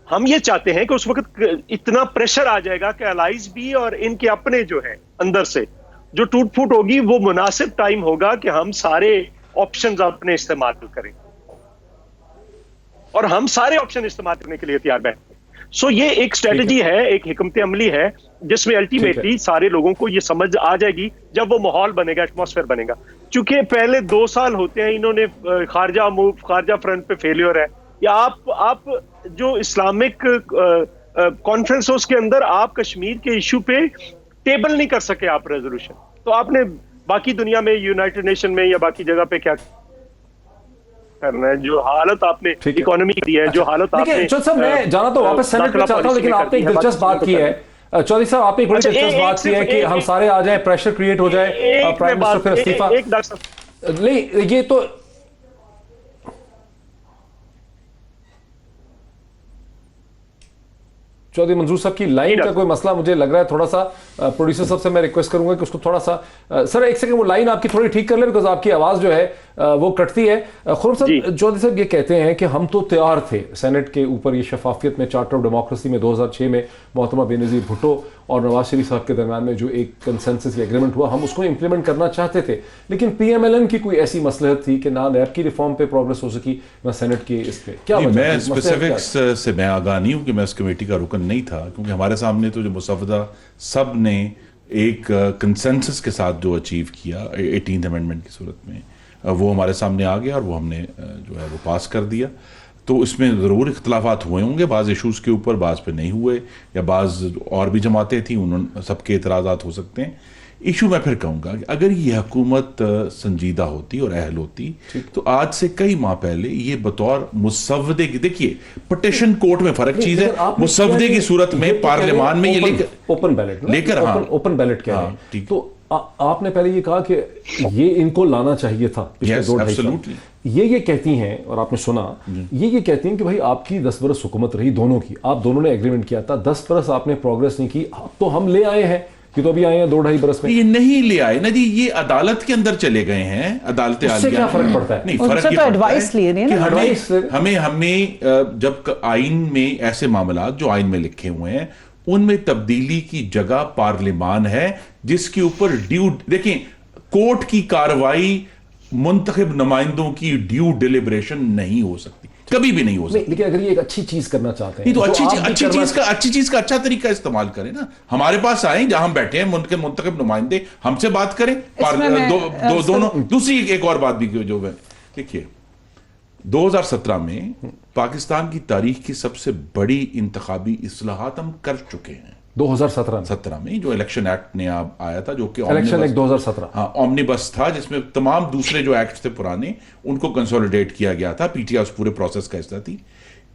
G: हम ये चाहते हैं कि उस वक्त इतना प्रेशर आ जाएगा कि अलाइज भी और इनके अपने जो है अंदर से जो टूट फूट होगी वो मुनासिब टाइम होगा कि हम सारे ऑप्शंस अपने इस्तेमाल करें, और हम सारे ऑप्शन इस्तेमाल करने के लिए तैयार बैठे। सो ये एक स्ट्रेटजी है, एक हिकमत अमली है, जिसमें अल्टीमेटली सारे लोगों को ये समझ आ जाएगी जब वो माहौल बनेगा, एटमॉस्फेयर बनेगा। क्योंकि पहले 2 साल होते हैं, इन्होंने खारजा फ्रंट पे फेलियर है, या आप जो इस्लामिक कॉन्फ्रेंस है उसके अंदर आप कश्मीर के इशू पे टेबल नहीं कर सके आप रेजोल्यूशन, तो आपने बाकी दुनिया में यूनाइटेड नेशन में या बाकी जगह पे क्या करना है? जो हालत आपने इकोनॉमी की दी है, जो हालत आपने,
A: मैं जाना तो वापस सेनेट में चाहता हूं, लेकिन आपने एक दिलचस्प बात की है चौधरी साहब, आपने एक बड़ी दिलचस्प बात की है कि हम सारे आ जाएं, प्रेशर क्रिएट हो जाए, प्राइम मिनिस्टर फिर इस्तीफा। नहीं, ये तो चौधरी मंजूर साहब की लाइन का कोई मसला मुझे लग रहा है, थोड़ा सा प्रोड्यूसर साहब से मैं रिक्वेस्ट करूंगा कि उसको थोड़ा सा सर एक सेकंड वो लाइन आपकी थोड़ी ठीक कर ले, बिकॉज आपकी आवाज जो है वो कटती है। खुर्रम साहब, चौधरी साहब ये कहते हैं कि हम तो तैयार थे सेनेट के ऊपर ये शफाफियत में, चार्टर ऑफ डेमोक्रेसी में 2006 में मोहतरमा बेनज़ीर भुट्टो और नवाज शरीफ साहब के दरमियान में जो एक कंसेंसस या एग्रीमेंट हुआ, हम उसको इंप्लीमेंट करना चाहते थे, लेकिन PMLN की कोई ऐसी मसलहत थी कि ना नैब की रिफॉर्म पे प्रोग्रेस हो सकी ना सेनेट के इस पे। क्या
H: मैं स्पेसिफिक्स से मैं आगाह नहीं हूं कि मैं इस कमेटी का रुकन नहीं था, क्योंकि हमारे सामने तो जो मुसवदा सब ने एक कंसेंसस के साथ जो अचीव किया 18th अमेंडमेंट की सूरत में, वो हमारे सामने आ गया और वो हमने जो है वो पास कर दिया। तो इसमें ज़रूर इख्तलाफात हुए होंगे, बाज़ इशूज़ के ऊपर, बाज़ पे नहीं हुए, या बाज़ और भी जमातें थी उन्होंने सबके एतराज़ात हो सकते हैं। इशू मैं फिर कहूँगा कि अगर ये हुकूमत संजीदा होती और अहल होती तो आज से कई माह पहले ये बतौर मुसव्वदे की, देखिए पिटीशन कोर्ट में फ़र्क चीज़ है, मुसव्वदे की सूरत में पार्लियामान में ये लेकर
A: ओपन बैलेट
H: लेकर
A: ओपन बैलेट क्या है, तो आपने पहले ये कहा कि ये इनको लाना चाहिए था पिछले 2-2.5 साल। ये कहती हैं, और आपने सुना, ये कहती हैं कि भाई आपकी 10 बरस हुकूमत रही दोनों की, आप दोनों ने एग्रीमेंट किया था, 10 बरस आपने प्रोग्रेस नहीं की, अब तो हम ले आए हैं, कि तो अभी आए हैं 2-2.5 बरस में।
H: ये नहीं ले आए ना जी, ये अदालत के अंदर चले गए हैं, अदालतें
A: उससे क्या फर्क पड़ता है?
H: नहीं, फर्क ये
J: एडवाइस लिए नहीं ना,
H: हमें जब आइन में ऐसे मामला जो आइन में लिखे हुए हैं उनमें तब्दीली की जगह पार्लियामान है, जिसके ऊपर ड्यू, देखें कोर्ट की कार्रवाई मुंतखब नुमाइंदों की ड्यू डिलिब्रेशन नहीं हो सकती, कभी भी नहीं हो सकती।
A: लेकिन अगर ये एक अच्छी चीज करना चाहते हैं
H: तो अच्छी चीज का अच्छा तरीका इस्तेमाल करें ना, हमारे पास आए जहां हम बैठे हैं मुंतखब नुमाइंदे, हमसे बात करें, दोनों। दूसरी एक और बात भी जो है, देखिए 2017 में पाकिस्तान की तारीख की सबसे बड़ी इंतखाबी इस्लाहात हम कर चुके हैं।
A: 2017
H: में जो इलेक्शन एक्ट ने आया था, जो कि
A: इलेक्शन एक्ट 2017,
H: हाँ, ऑमनिबस था, जिसमें तमाम दूसरे जो एक्ट थे पुराने उनको कंसोलिडेट किया गया था। PTI उस पूरे प्रोसेस का हिस्सा थी।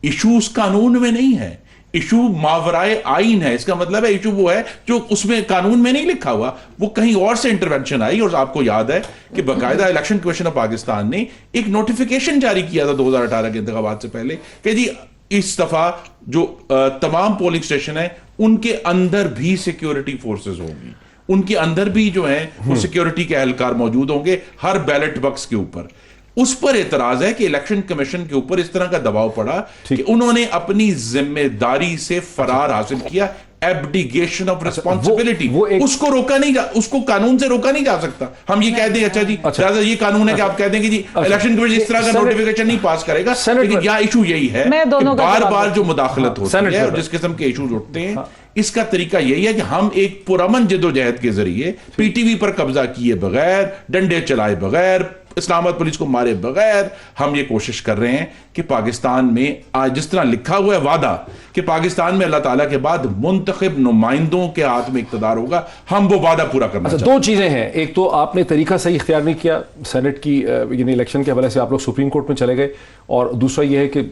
H: इशू उस कानून में नहीं है, इशू मावराए आइन है। इसका मतलब है इशू वो है जो उसमें कानून में नहीं लिखा हुआ, वो कहीं और से इंटरवेंशन आई। और आपको याद है कि बाकायदा इलेक्शन कमीशन ऑफ पाकिस्तान ने एक नोटिफिकेशन जारी किया था 2018 के इंतखाबात से पहले कि जी इस दफा जो तमाम पोलिंग स्टेशन है उनके अंदर भी सिक्योरिटी फोर्सेस होंगी, उनके अंदर भी जो है वो सिक्योरिटी के एहलकार मौजूद होंगे हर बैलेट बॉक्स के ऊपर। उस पर एतराज है कि इलेक्शन कमीशन के ऊपर इस तरह का दबाव पड़ा कि उन्होंने अपनी जिम्मेदारी से फरार हासिल किया, एब्डिगेशन ऑफ रिस्पॉन्सिबिलिटी। उसको रोका नहीं जा, उसको कानून से रोका नहीं जा सकता। हम ये कह दें अच्छा जी ये कानून है कि आप कह दें कि जी इलेक्शन कमीशन इस तरह का नोटिफिकेशन नहीं पास करेगा, लेकिन यहाँ इशू यही है कि बार बार जो मुदाखलत होती है और जिस किस्म के इशूज उठते हैं, इसका तरीका यही है कि हम एक पुरअमन जदोजहद के जरिए PTV पर कब्जा किए बगैर, डंडे चलाए बगैर, इस्लामाबाद पुलिस को मारे बगैर हम ये कोशिश कर रहे हैं कि पाकिस्तान में आज जिस तरह लिखा हुआ है वादा कि पाकिस्तान में अल्लाह ताला के बाद मुंतखब नुमाइंदों के हाथ में इक्तदार होगा, हम वो वादा पूरा करना चाहते हैं।
A: 2 चीजें हैं, एक तो आपने तरीका सही इख्तियार नहीं किया सेनेट की यानी इलेक्शन के हवाले से, आप लोग सुप्रीम कोर्ट में चले गए, और दूसरा ये है कि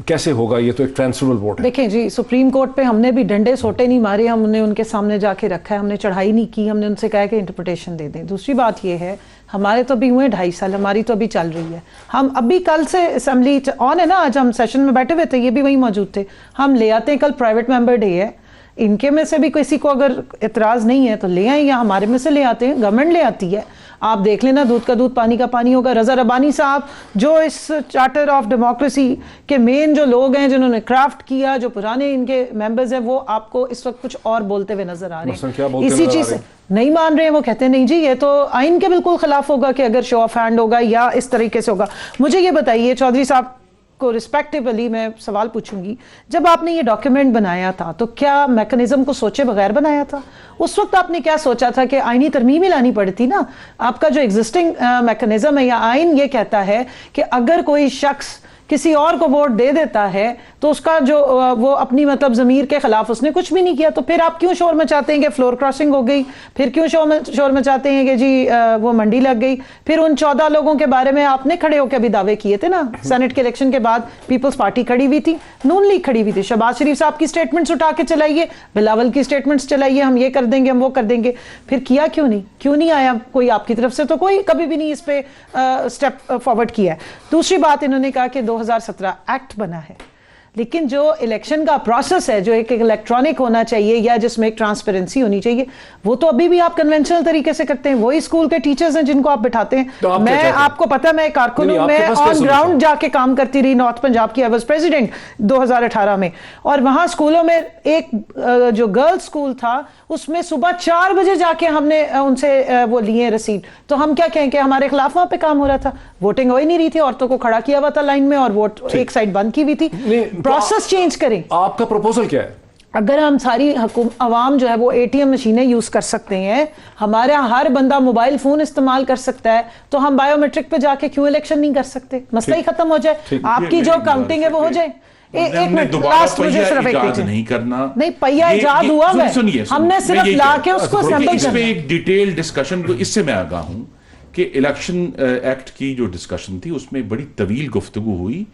A: कैसे होगा, ये तो एक ट्रांसफरेबल वोट है।
J: देखें जी, सुप्रीम कोर्ट पे हमने भी डंडे सोटे नहीं मारे, हमने उनके सामने जाके रखा है, हमने चढ़ाई नहीं की, हमने उनसे कहा कि इंटरप्रिटेशन दे दें। दूसरी बात ये है, हमारे तो अभी हुए 2.5 साल, हमारी तो अभी चल रही है। हम अभी कल से असेंबली ऑन है ना, आज हम सेशन में बैठे हुए थे, ये भी वहीं मौजूद थे, हम ले आते हैं, कल प्राइवेट मेंबर डे है, इनके में से भी किसी को अगर एतराज़ नहीं है तो ले आए, या हमारे में से ले आते हैं, गवर्नमेंट ले आती है। आप देख लेना, दूध का दूध पानी का पानी होगा। रजा रब्बानी साहब जो इस चार्टर ऑफ डेमोक्रेसी के मेन जो लोग हैं, जिन्होंने क्राफ्ट किया, जो पुराने इनके मेंबर्स हैं, वो आपको इस वक्त कुछ और बोलते हुए नजर आ रहे हैं। इसी चीज से नहीं मान रहे हैं, वो कहते हैं नहीं जी ये तो आइन के बिल्कुल खिलाफ होगा कि अगर शो ऑफ हैंड होगा या इस तरीके से होगा। मुझे ये बताइए चौधरी साहब को रिस्पेक्टिवली मैं सवाल पूछूंगी, जब आपने ये डॉक्यूमेंट बनाया था तो क्या मैकेनिज्म को सोचे बगैर बनाया था? उस वक्त आपने क्या सोचा था कि आईनी तरमीम ही लानी पड़ती ना? आपका जो एग्जिस्टिंग मैकेनिज्म है या आइन ये कहता है कि अगर कोई शख्स किसी और को वोट दे देता है तो उसका जो वो अपनी मतलब ज़मीर के खिलाफ उसने कुछ भी नहीं किया, तो फिर आप क्यों शोर मचाते हैं कि फ्लोर क्रॉसिंग हो गई? फिर क्यों शोर मचाते हैं कि जी वो मंडी लग गई? फिर उन 14 लोगों के बारे में आपने खड़े होकर अभी दावे किए थे ना, सेनेट के इलेक्शन के बाद पीपल्स पार्टी खड़ी हुई थी, नून लीग खड़ी हुई थी, शहबाज शरीफ साहब की स्टेटमेंट्स उठा के चलाइए, बिलावल की स्टेटमेंट्स चलाइए, हम ये कर देंगे, हम वो कर देंगे। फिर किया क्यों नहीं आया कोई आपकी तरफ से? तो कोई कभी भी नहीं इस पे स्टेप फॉरवर्ड किया है। दूसरी बात, इन्होंने कहा कि 2017 एक्ट बना है, लेकिन जो इलेक्शन का प्रोसेस है जो एक इलेक्ट्रॉनिक होना चाहिए या जिसमें एक ट्रांसपेरेंसी होनी चाहिए, वो तो अभी भी आप कन्वेंशनल तरीके से करते हैं। वही स्कूल के टीचर्स हैं जिनको आप बिठाते हैं।
A: तो आप
J: मैं आपको पता, मैं कारकुन हूं, मैं ऑन ग्राउंड जाके काम करती रही नॉर्थ पंजाब की, आई वाज प्रेसिडेंट 2018 में, और वहां स्कूलों में एक जो गर्ल्स स्कूल था उसमें सुबह 4 बजे जाके हमने उनसे वो लिए रसीद। तो हम क्या कहें कि हमारे खिलाफ वहां पे काम हो रहा था? वोटिंग हो ही नहीं रही थी, औरतों को खड़ा किया हुआ था लाइन में और वोट एक साइड बंद की हुई थी। प्रोसेस चेंज करें।
A: आपका प्रपोजल क्या है?
J: अगर हम सारी अवाम जो है वो एटीएम मशीनें यूज कर सकते हैं, हमारा हर बंदा मोबाइल फोन इस्तेमाल कर सकता है, तो हम बायोमेट्रिक पे जाके क्यों इलेक्शन नहीं कर सकते? मसला ही खत्म हो जाए, आपकी जो काउंटिंग है वो हो जाए। एक मिनट, लास्ट मुझे सिर्फ एक
H: नहीं करना,
J: नहीं पहिया इजाद हुआ है, हमने सिर्फ लाके उसको सैंपल
H: इस पे एक डिटेल डिस्कशन को, इससे मैं आगाह हूं कि इलेक्शन एक्ट की जो डिस्कशन थी उसमें बड़ी तवील गुफ्तगू हुई,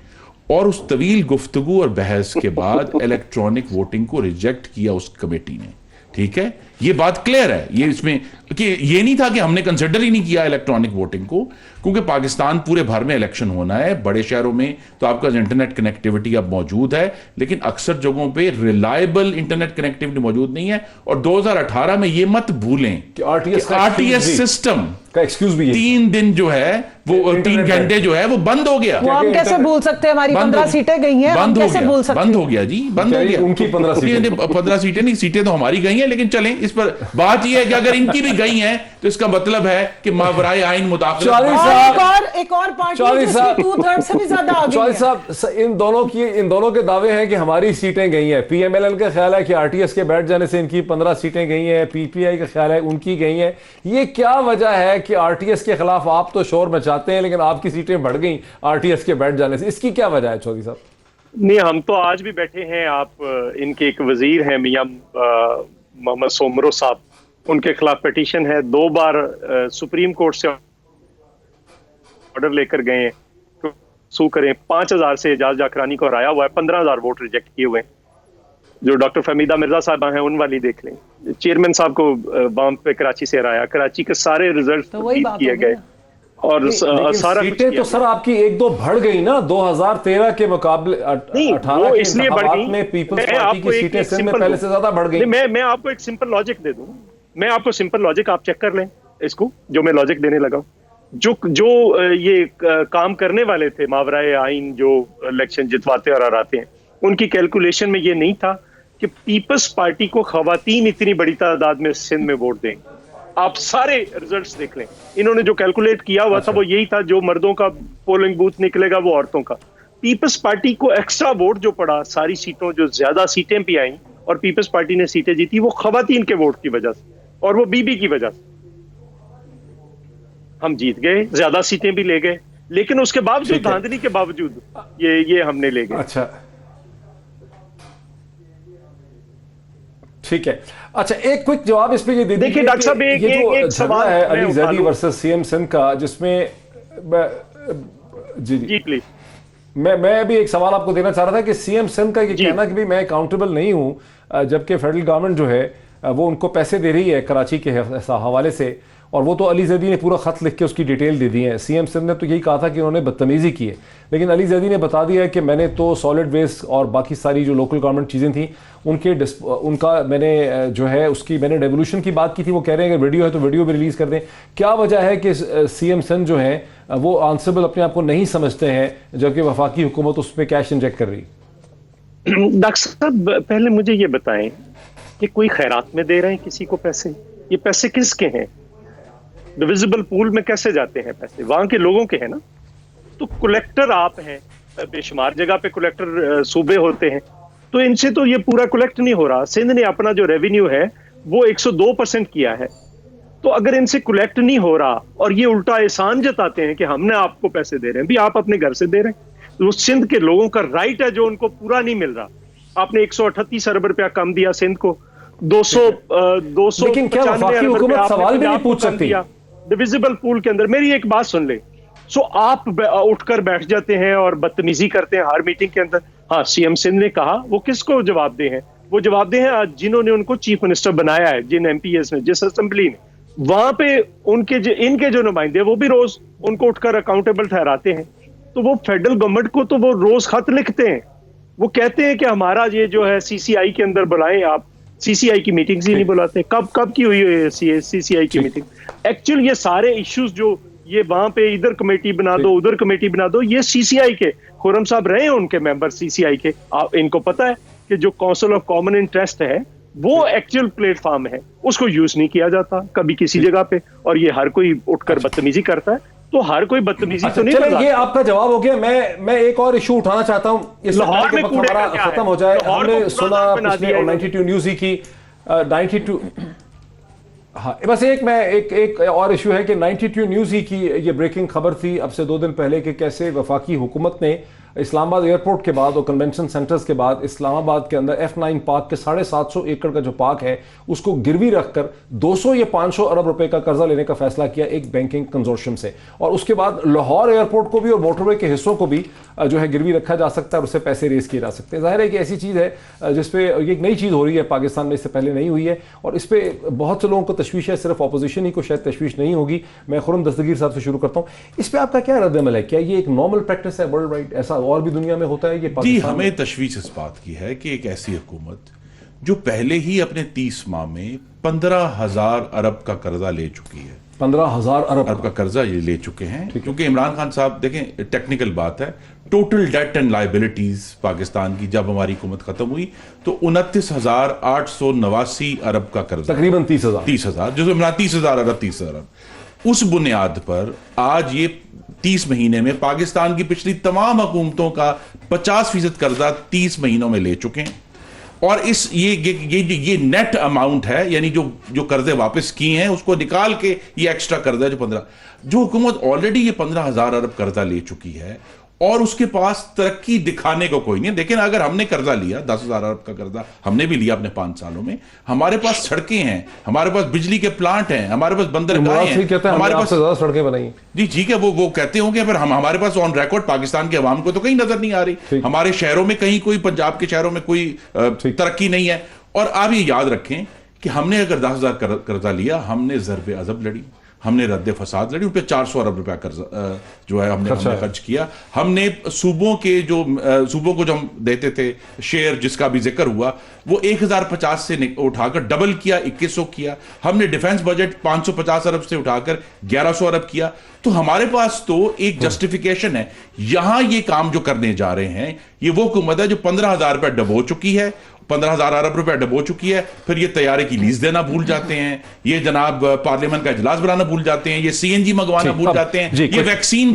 H: और उस तवील गुफ्तगू और बहस के बाद इलेक्ट्रॉनिक वोटिंग को रिजेक्ट किया उस कमेटी ने। ठीक है, ये बात क्लियर है, ये इसमें कि ये नहीं था कि हमने कंसिडर ही नहीं किया इलेक्ट्रॉनिक वोटिंग को, क्योंकि पाकिस्तान पूरे भर में इलेक्शन होना है। बड़े शहरों में तो आपका इंटरनेट कनेक्टिविटी अब मौजूद है, लेकिन अक्सर जगहों पे रिलायबल इंटरनेट कनेक्टिविटी मौजूद नहीं है। और 2018 में ये मत भूलें कि आरटीएस सिस्टम
A: का एक्सक्यूज भी
H: 3 दिन जो है वो 3 घंटे जो है वो बंद हो गया।
J: वो हम कैसे भूल सकते हैं? हमारी 15 सीटें गई हैं, हम कैसे भूल सकते हैं?
H: बंद हो गया जी, बंद हो गया।
A: उनकी 15
H: सीटें नहीं, सीटें तो हमारी गई हैं, लेकिन चलें इस पर बात यह है कि अगर इनकी भी गई हैं तो इसका मतलब है कि मावराए आइन मुताबिक
J: एक और पार्टी साहब 2/3 से भी ज्यादा आ गई है।
A: साहब इन दोनों के दावे हैं कि हमारी सीटें गई हैं। पीएमएलएन का ख्याल है कि आरटीएस के बैठ जाने से इनकी 15 सीटें गई हैं, पीपीआई का ख्याल है उनकी गई हैं। ये क्या वजह है कि आरटीएस के खिलाफ आप तो शोर मचाते हैं लेकिन आपकी सीटें बढ़ गई आरटीएस के बैठ जाने से? इसकी क्या वजह है चौधरी साहब?
G: नहीं, हम तो आज भी बैठे हैं। आप इनके एक वजीर हैं मियां मोहम्मद सोमरो साहब, उनके खिलाफ पिटीशन है, 2 बार सुप्रीम कोर्ट से ऑर्डर लेकर गए हैं तो सू करें। 5000 से एजाज जाकरानी को हराया हुआ है, 15000 वोट रिजेक्ट किए हुए हैं। जो डॉक्टर फहमीदा मिर्जा साहब हैं उन वाली देख लें, चेयरमैन साहब को बम पे कराची से हराया, कराची के सारे रिजल्ट
J: तो
G: किए गए और सारा
A: सीटें तो सर आपकी 1-2 बढ़ गई ना 2013 के मुकाबले। 18 के
G: इसलिए बढ़ गई
A: में पीपल्स पार्टी की सीटें सिंध में पहले से ज्यादा बढ़ गई।
G: मैं आपको एक सिंपल लॉजिक दे दूं, मैं आपको सिंपल लॉजिक आप चेक कर लें इसको, जो मैं लॉजिक देने लगा। जो ये काम करने वाले थे मावराए आइन, जो इलेक्शन जितवाते और हराते हैं, उनकी कैलकुलेशन में ये नहीं था कि पीपल्स पार्टी को खवातीन इतनी बड़ी तादाद में सिंध में वोट दें। आप सारे रिजल्ट्स देख लें, इन्होंने जो कैलकुलेट किया हुआ था वो यही था, जो मर्दों का पोलिंग बूथ निकलेगा वो औरतों का। पीपल्स पार्टी को एक्स्ट्रा वोट जो पड़ा सारी सीटों, जो ज्यादा सीटें भी आई और पीपल्स पार्टी ने सीटें जीती, वो खवातीन के वोट की वजह से और वो बीबी की वजह से हम जीत गए, ज्यादा सीटें भी ले गए, लेकिन उसके बावजूद धांधली के बावजूद ये हमने ले गए।
A: अच्छा ठीक है। अच्छा एक क्विक जवाब इस पे ये दे
G: देखिए डॉक्टर साहब, एक सवाल
A: है अली जैदी वर्सेस सीएम सिंध का, जिसमें जी
G: प्लीज
A: मैं अभी एक सवाल आपको देना चाह रहा था कि सीएम सिंध का ये कहना कि भी मैं अकाउंटेबल नहीं हूं, जबकि फेडरल गवर्नमेंट जो है वो उनको पैसे दे रही है कराची के हवाले से, और वो तो अली जैदी ने पूरा ख़त लिख के उसकी डिटेल दे दी है। सीएम सिंध ने तो यही कहा था कि उन्होंने बदतमीज़ी की है, लेकिन अली जैदी ने बता दिया है कि मैंने तो सॉलिड वेस्ट और बाकी सारी जो लोकल गवर्नमेंट चीज़ें थी उनका मैंने जो है उसकी मैंने डेवोल्यूशन की बात की थी। वो कह रहे हैं कि वीडियो है तो वीडियो भी रिलीज़ कर दें। क्या वजह है कि सीएम सिंध जो है वो आंसरेबल अपने आप को नहीं समझते हैं, जबकि वफाकी हुकूमत उस पर कैश इंजेक्ट कर रही?
G: डॉक्टर साहब पहले मुझे ये बताएं कि कोई खैरात में दे रहे हैं किसी को पैसे? ये पैसे किसके हैं? डिविजिबल पूल में कैसे जाते हैं पैसे? वहां के लोगों के हैं ना। तो कलेक्टर आप हैं, बेशुमार जगह पे कलेक्टर सूबे होते हैं, तो इनसे तो ये पूरा कलेक्ट नहीं हो रहा। सिंध ने अपना जो रेवेन्यू है वो 102% किया है, तो अगर इनसे कलेक्ट नहीं हो रहा और ये उल्टा एहसान जताते हैं कि हमने आपको पैसे दे रहे हैं, भी आप अपने घर से दे रहे हैं, तो सिंध के लोगों का राइट है जो उनको पूरा नहीं मिल रहा। आपने 138 अरब रुपया कम दिया सिंध को, 200
A: लेकिन क्या वफाकी हुकूमत सवाल भी नहीं पूछ सकती
G: डिविजिबल पूल के अंदर? मेरी एक बात सुन ले। सो आप उठकर बैठ जाते हैं और बदतमीजी करते हैं हर मीटिंग के अंदर। हाँ, सीएम सिंध ने कहा, वो किसको जवाब दे हैं? वो जवाब दे हैं जिन्होंने उनको चीफ मिनिस्टर बनाया है, जिन एमपीएस ने, जिस असेंबली ने, वहां पे इनके जो नुमाइंदे वो भी रोज उनको उठकर अकाउंटेबल ठहराते हैं। तो वो फेडरल गवर्नमेंट को तो वो रोज खत लिखते हैं, वो कहते हैं कि हमारा ये जो है सीसीआई के अंदर बुलाएं आप। सीसीआई की मीटिंग्स ही नहीं बुलाते। कब की हुई है सीसीआई की मीटिंग? एक्चुअल ये सारे इश्यूज जो ये वहां पे इधर कमेटी बना दो उधर कमेटी बना दो, ये सीसीआई के खुर्रम साहब रहे हैं उनके मेंबर सीसीआई के। इनको पता है कि जो काउंसिल ऑफ कॉमन इंटरेस्ट है वो एक्चुअल प्लेटफॉर्म है, उसको यूज नहीं किया जाता कभी किसी जगह पे, और ये हर कोई उठकर बदतमीजी करता है। तो हर कोई बदतमीजी तो नहीं करता।
A: ये आपका जवाब हो गया। मैं एक और इशू उठाना चाहता हूं, इस लाहौर में हमारा खत्म हो जाए। हमने सुना पिछले 92 न्यूज़ ही की 92 हाँ, बस एक और इशू है कि 92 न्यूज़ ही की ये ब्रेकिंग खबर थी अब से 2 दिन पहले कि कैसे वफाकी हुकूमत ने इस्लामाबाद एयरपोर्ट के बाद और कन्वेंशन सेंटर्स के बाद इस्लामाबाद के अंदर F9 पार्क के 750 एकड़ का जो पार्क है उसको गिरवी रखकर 200 या 500 अरब रुपए का कर्जा लेने का फैसला किया एक बैंकिंग कंजोर्शियम से। और उसके बाद लाहौर एयरपोर्ट को भी और मोटरवे के हिस्सों को भी जो है गिरवी रखा जा सकता है और उससे पैसे रेज किए जा सकते हैं। जाहिर है कि ऐसी चीज़ है जिसपे ये एक नई चीज़ हो रही है पाकिस्तान में, इससे पहले नहीं हुई है और इस पर बहुत से लोगों को तशवीश है, सिर्फ अपोजिशन ही को शायद तशवीश नहीं होगी। मैं खुर्रम दस्तगीर साहब से शुरू करता हूँ, इस पर आपका क्या रद्द-ए-अमल है? क्या ये एक नॉर्मल प्रैक्टिस है वर्ल्ड वाइड, ऐसा और भी दुनिया में होता है? ये
H: जी, हमें तशवीश इस बात की है कि एक ऐसी हुकूमत जो पहले ही अपने 30 माह में 15,000 अरब का कर्जा ले चुकी है,
A: 15,000 अरब का
H: कर्जा ये ले चुके हैं, क्योंकि इमरान खान साहब देखें, टेक्निकल बात है, total date and liabilities Pakistan की जब हमारी हुकूमत खत्म हुई तो 29,889 अरब का कर्जा,
A: तकरीबन
H: 30,000 जो इमरान 30,000 अरब 30 अरब। उस बुनियाद पर आज ये 30 महीने में पाकिस्तान की पिछली तमाम हुकूमतों का 50% कर्जा 30 महीनों में ले चुके हैं। और इस ये नेट अमाउंट है, यानी जो कर्जे वापस किए हैं उसको निकाल के ये एक्स्ट्रा कर्जा जो हुकूमत ऑलरेडी ये 15,000 अरब कर्जा ले चुकी है और उसके पास तरक्की दिखाने को कोई नहीं है। लेकिन अगर हमने कर्जा लिया 10,000 अरब का कर्जा हमने भी लिया अपने 5 सालों में, हमारे पास सड़कें हैं, हमारे पास बिजली के प्लांट हैं, हमारे पास बंदरगाहें हैं, हमारे पास
A: ज्यादा सड़कें बनाई।
H: जी ठीक है, वो कहते होंगे, पर हमारे पास ऑन रिकॉर्ड पाकिस्तान के अवाम को तो कहीं नजर नहीं आ रही। हमारे शहरों में कहीं कोई, पंजाब के शहरों में कोई तरक्की नहीं है। और आप ये याद रखें कि हमने अगर 10,000 कर्जा लिया, हमने ज़रबे अज़ब लड़ी, हमने रद्द फसाद लड़ी, उन पर 400 अरब रुपया कर्जा जो है हमने खर्च किया। हमने सूबों को जो हम देते थे शेयर जिसका भी जिक्र हुआ वो 1,050 से उठाकर डबल किया, 2,100 किया। हमने डिफेंस बजट 550 अरब से उठाकर 1,100 अरब किया। तो हमारे पास तो एक जस्टिफिकेशन है। यहां ये काम जो करने जा रहे हैं ये वो हुकूमत है जो 15,000 रुपया डबो चुकी है, 15,000 अरब रुपया डबो चुकी है, फिर ये तैयारे की लीज देना भूल जाते हैं, ये जनाब पार्लियामेंट का इजलास बुलाना भूल जाते हैं, ये सीएनजी मंगवाना भूल जाते हैं, ये वैक्सीन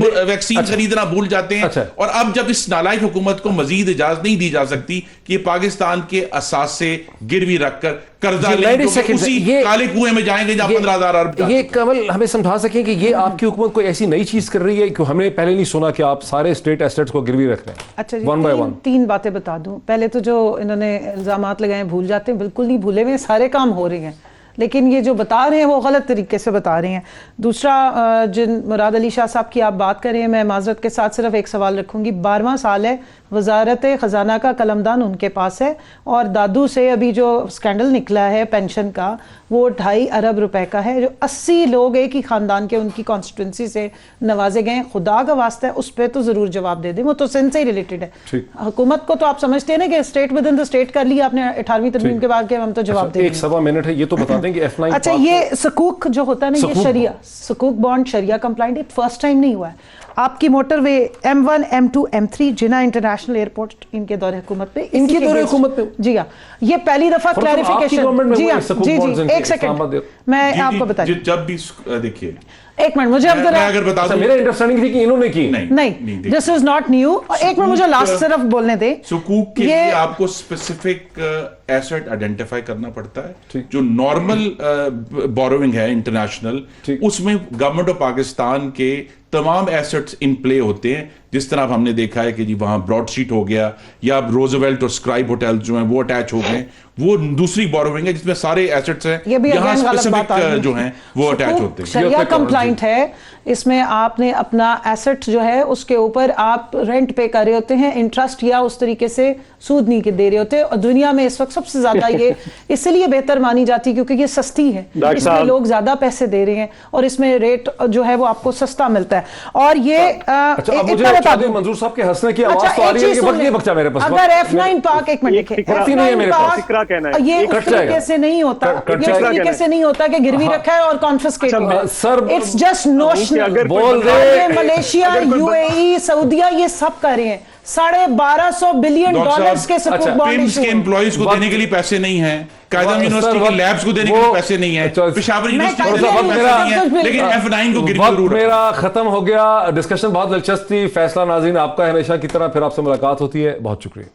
H: खरीदना भूल जाते हैं। और अब जब इस नालायक हुकूमत को मजीद इजाजत नहीं दी जा सकती कि पाकिस्तान के असासे गिरवी रखकर कर्जा लें, उसी काले कुएं में जाएंगे जहां 15,000 अरब।
A: ये कमल हमें समझा सकें कि ये आपकी हुकूमत कोई ऐसी नई चीज कर रही है कि हमने पहले नहीं सुना कि आप सारे स्टेट एसेट्स को गिरवी रख रहे हैं?
J: अच्छा जी, 1 by 1 तीन बातें बता दूं। पहले तो जो इन्होंने इल्जामात लगाए भूल जाते हैं, बिल्कुल नहीं भूले हुए, सारे काम हो रहे हैं, लेकिन ये जो बता रहे हैं वो गलत तरीके से बता रहे हैं। दूसरा, जिन मुराद अली शाह साहब की आप बात कर रहे हैं, मैं माजरत के साथ सिर्फ एक सवाल रखूंगी। 12वां साल है वजारत ख़जाना का कलमदान उनके पास है, और दादू से अभी जो स्कैंडल निकला है पेंशन का, वो 2.5 अरब रुपए का है, जो 80 लोग एक ही ख़ानदान के उनकी कॉन्स्टिट्यूंसी से नवाजे गए। खुदा का वास्ता है उस पर तो ज़रूर जवाब दे दें, वो तो सिंध से ही रिलेटेड है। हुकूमत को तो आप समझते हैं ना कि state with in the state कर लिया आपने 18वीं तरमीम के बाद के हम तो जवाब दें।
A: 1 मिनट है, ये तो बता दें कि F9
J: अच्छा, ये सकूक जो होता है ना, ये शरिया सकूक बॉन्ड शरिया कंप्लाइंट, ये फर्स्ट टाइम नहीं हुआ है। आपकी मोटरवे M1, M2, M3 जिना इंटरनेशनल एयरपोर्ट इनके दौरे हुकूमत पे,
A: इनके दौरे हुकूमत पे,
J: जी हाँ, ये पहली दफा क्लैरिफिकेशन। जी हाँ, जी, एक सेकंड मैं आपको बता दूं।
H: जब भी देखिए,
J: एक मिनट मुझे अब
H: अगर बता दूं,
A: मेरा अंडरस्टैंडिंग थी कि इन्होंने की
J: नहीं, दिस इज नॉट न्यू। एक मिनट मुझे लास्ट सिर्फ बोलने दे।
H: सुकूक के लिए आपको स्पेसिफिक एसेट आइडेंटिफाई करना पड़ता है। जो नॉर्मल बोरोइंग है इंटरनेशनल, उसमें गवर्नमेंट ऑफ पाकिस्तान के तमाम एसेट्स इन प्ले होते हैं। जिस तरह हमने देखा है कि जी वहां ब्रॉडशीट हो गया, या रोजवेल्ट और स्क्राइब होटल जो हैं वो अटैच हो गए, वो दूसरी बोरोइंग है जिसमें सारे एसेट्स हैं, यहाँ स्पेसिफिक जो हैं वो अटैच होते हैं।
J: शरिया कंप्लाइंट है, इसमें आपने अपना एसेट जो है उसके ऊपर आप रेंट पे कर रहे होते हैं, इंटरेस्ट या उस तरीके से सूद नहीं दे रहे होते। और दुनिया में इस वक्त सबसे ज्यादा ये इसलिए बेहतर मानी जाती है क्योंकि ये सस्ती है, इसमें लोग ज्यादा पैसे दे रहे हैं और इसमें रेट जो है वो आपको सस्ता मिलता है। और ये
A: मंजूर साहब के हंसने की आवाज तो आ रही है कि बच्चा मेरे पास।
J: अगर F9 पार्क, एक मिनट देखें, ये उस तरीके से नहीं होता, ये उस तरीके से नहीं होता कि गिरवी रखा है और कॉन्फिस्केट है। It's just notional. बोल रहे मलेशिया, UAE, सऊदिया ये सब कर रहे हैं। $1250 बिलियन के सकूक बॉन्ड इशू।
H: के एम्प्लॉइज को देने के लिए पैसे नहीं है, कायदम यूनिवर्सिटी के लैब्स को देने के लिए पैसे नहीं है, पेशावर यूनिवर्सिटी को देने के लिए पैसे नहीं है, लेकिन F9 को गिरवी जरूर है।
A: मेरा खत्म हो गया। डिस्कशन बहुत दिलचस्प थी। फैसला नाज़रीन आपका हमेशा की तरह। फिर आपसे मुलाकात होती है। बहुत शुक्रिया।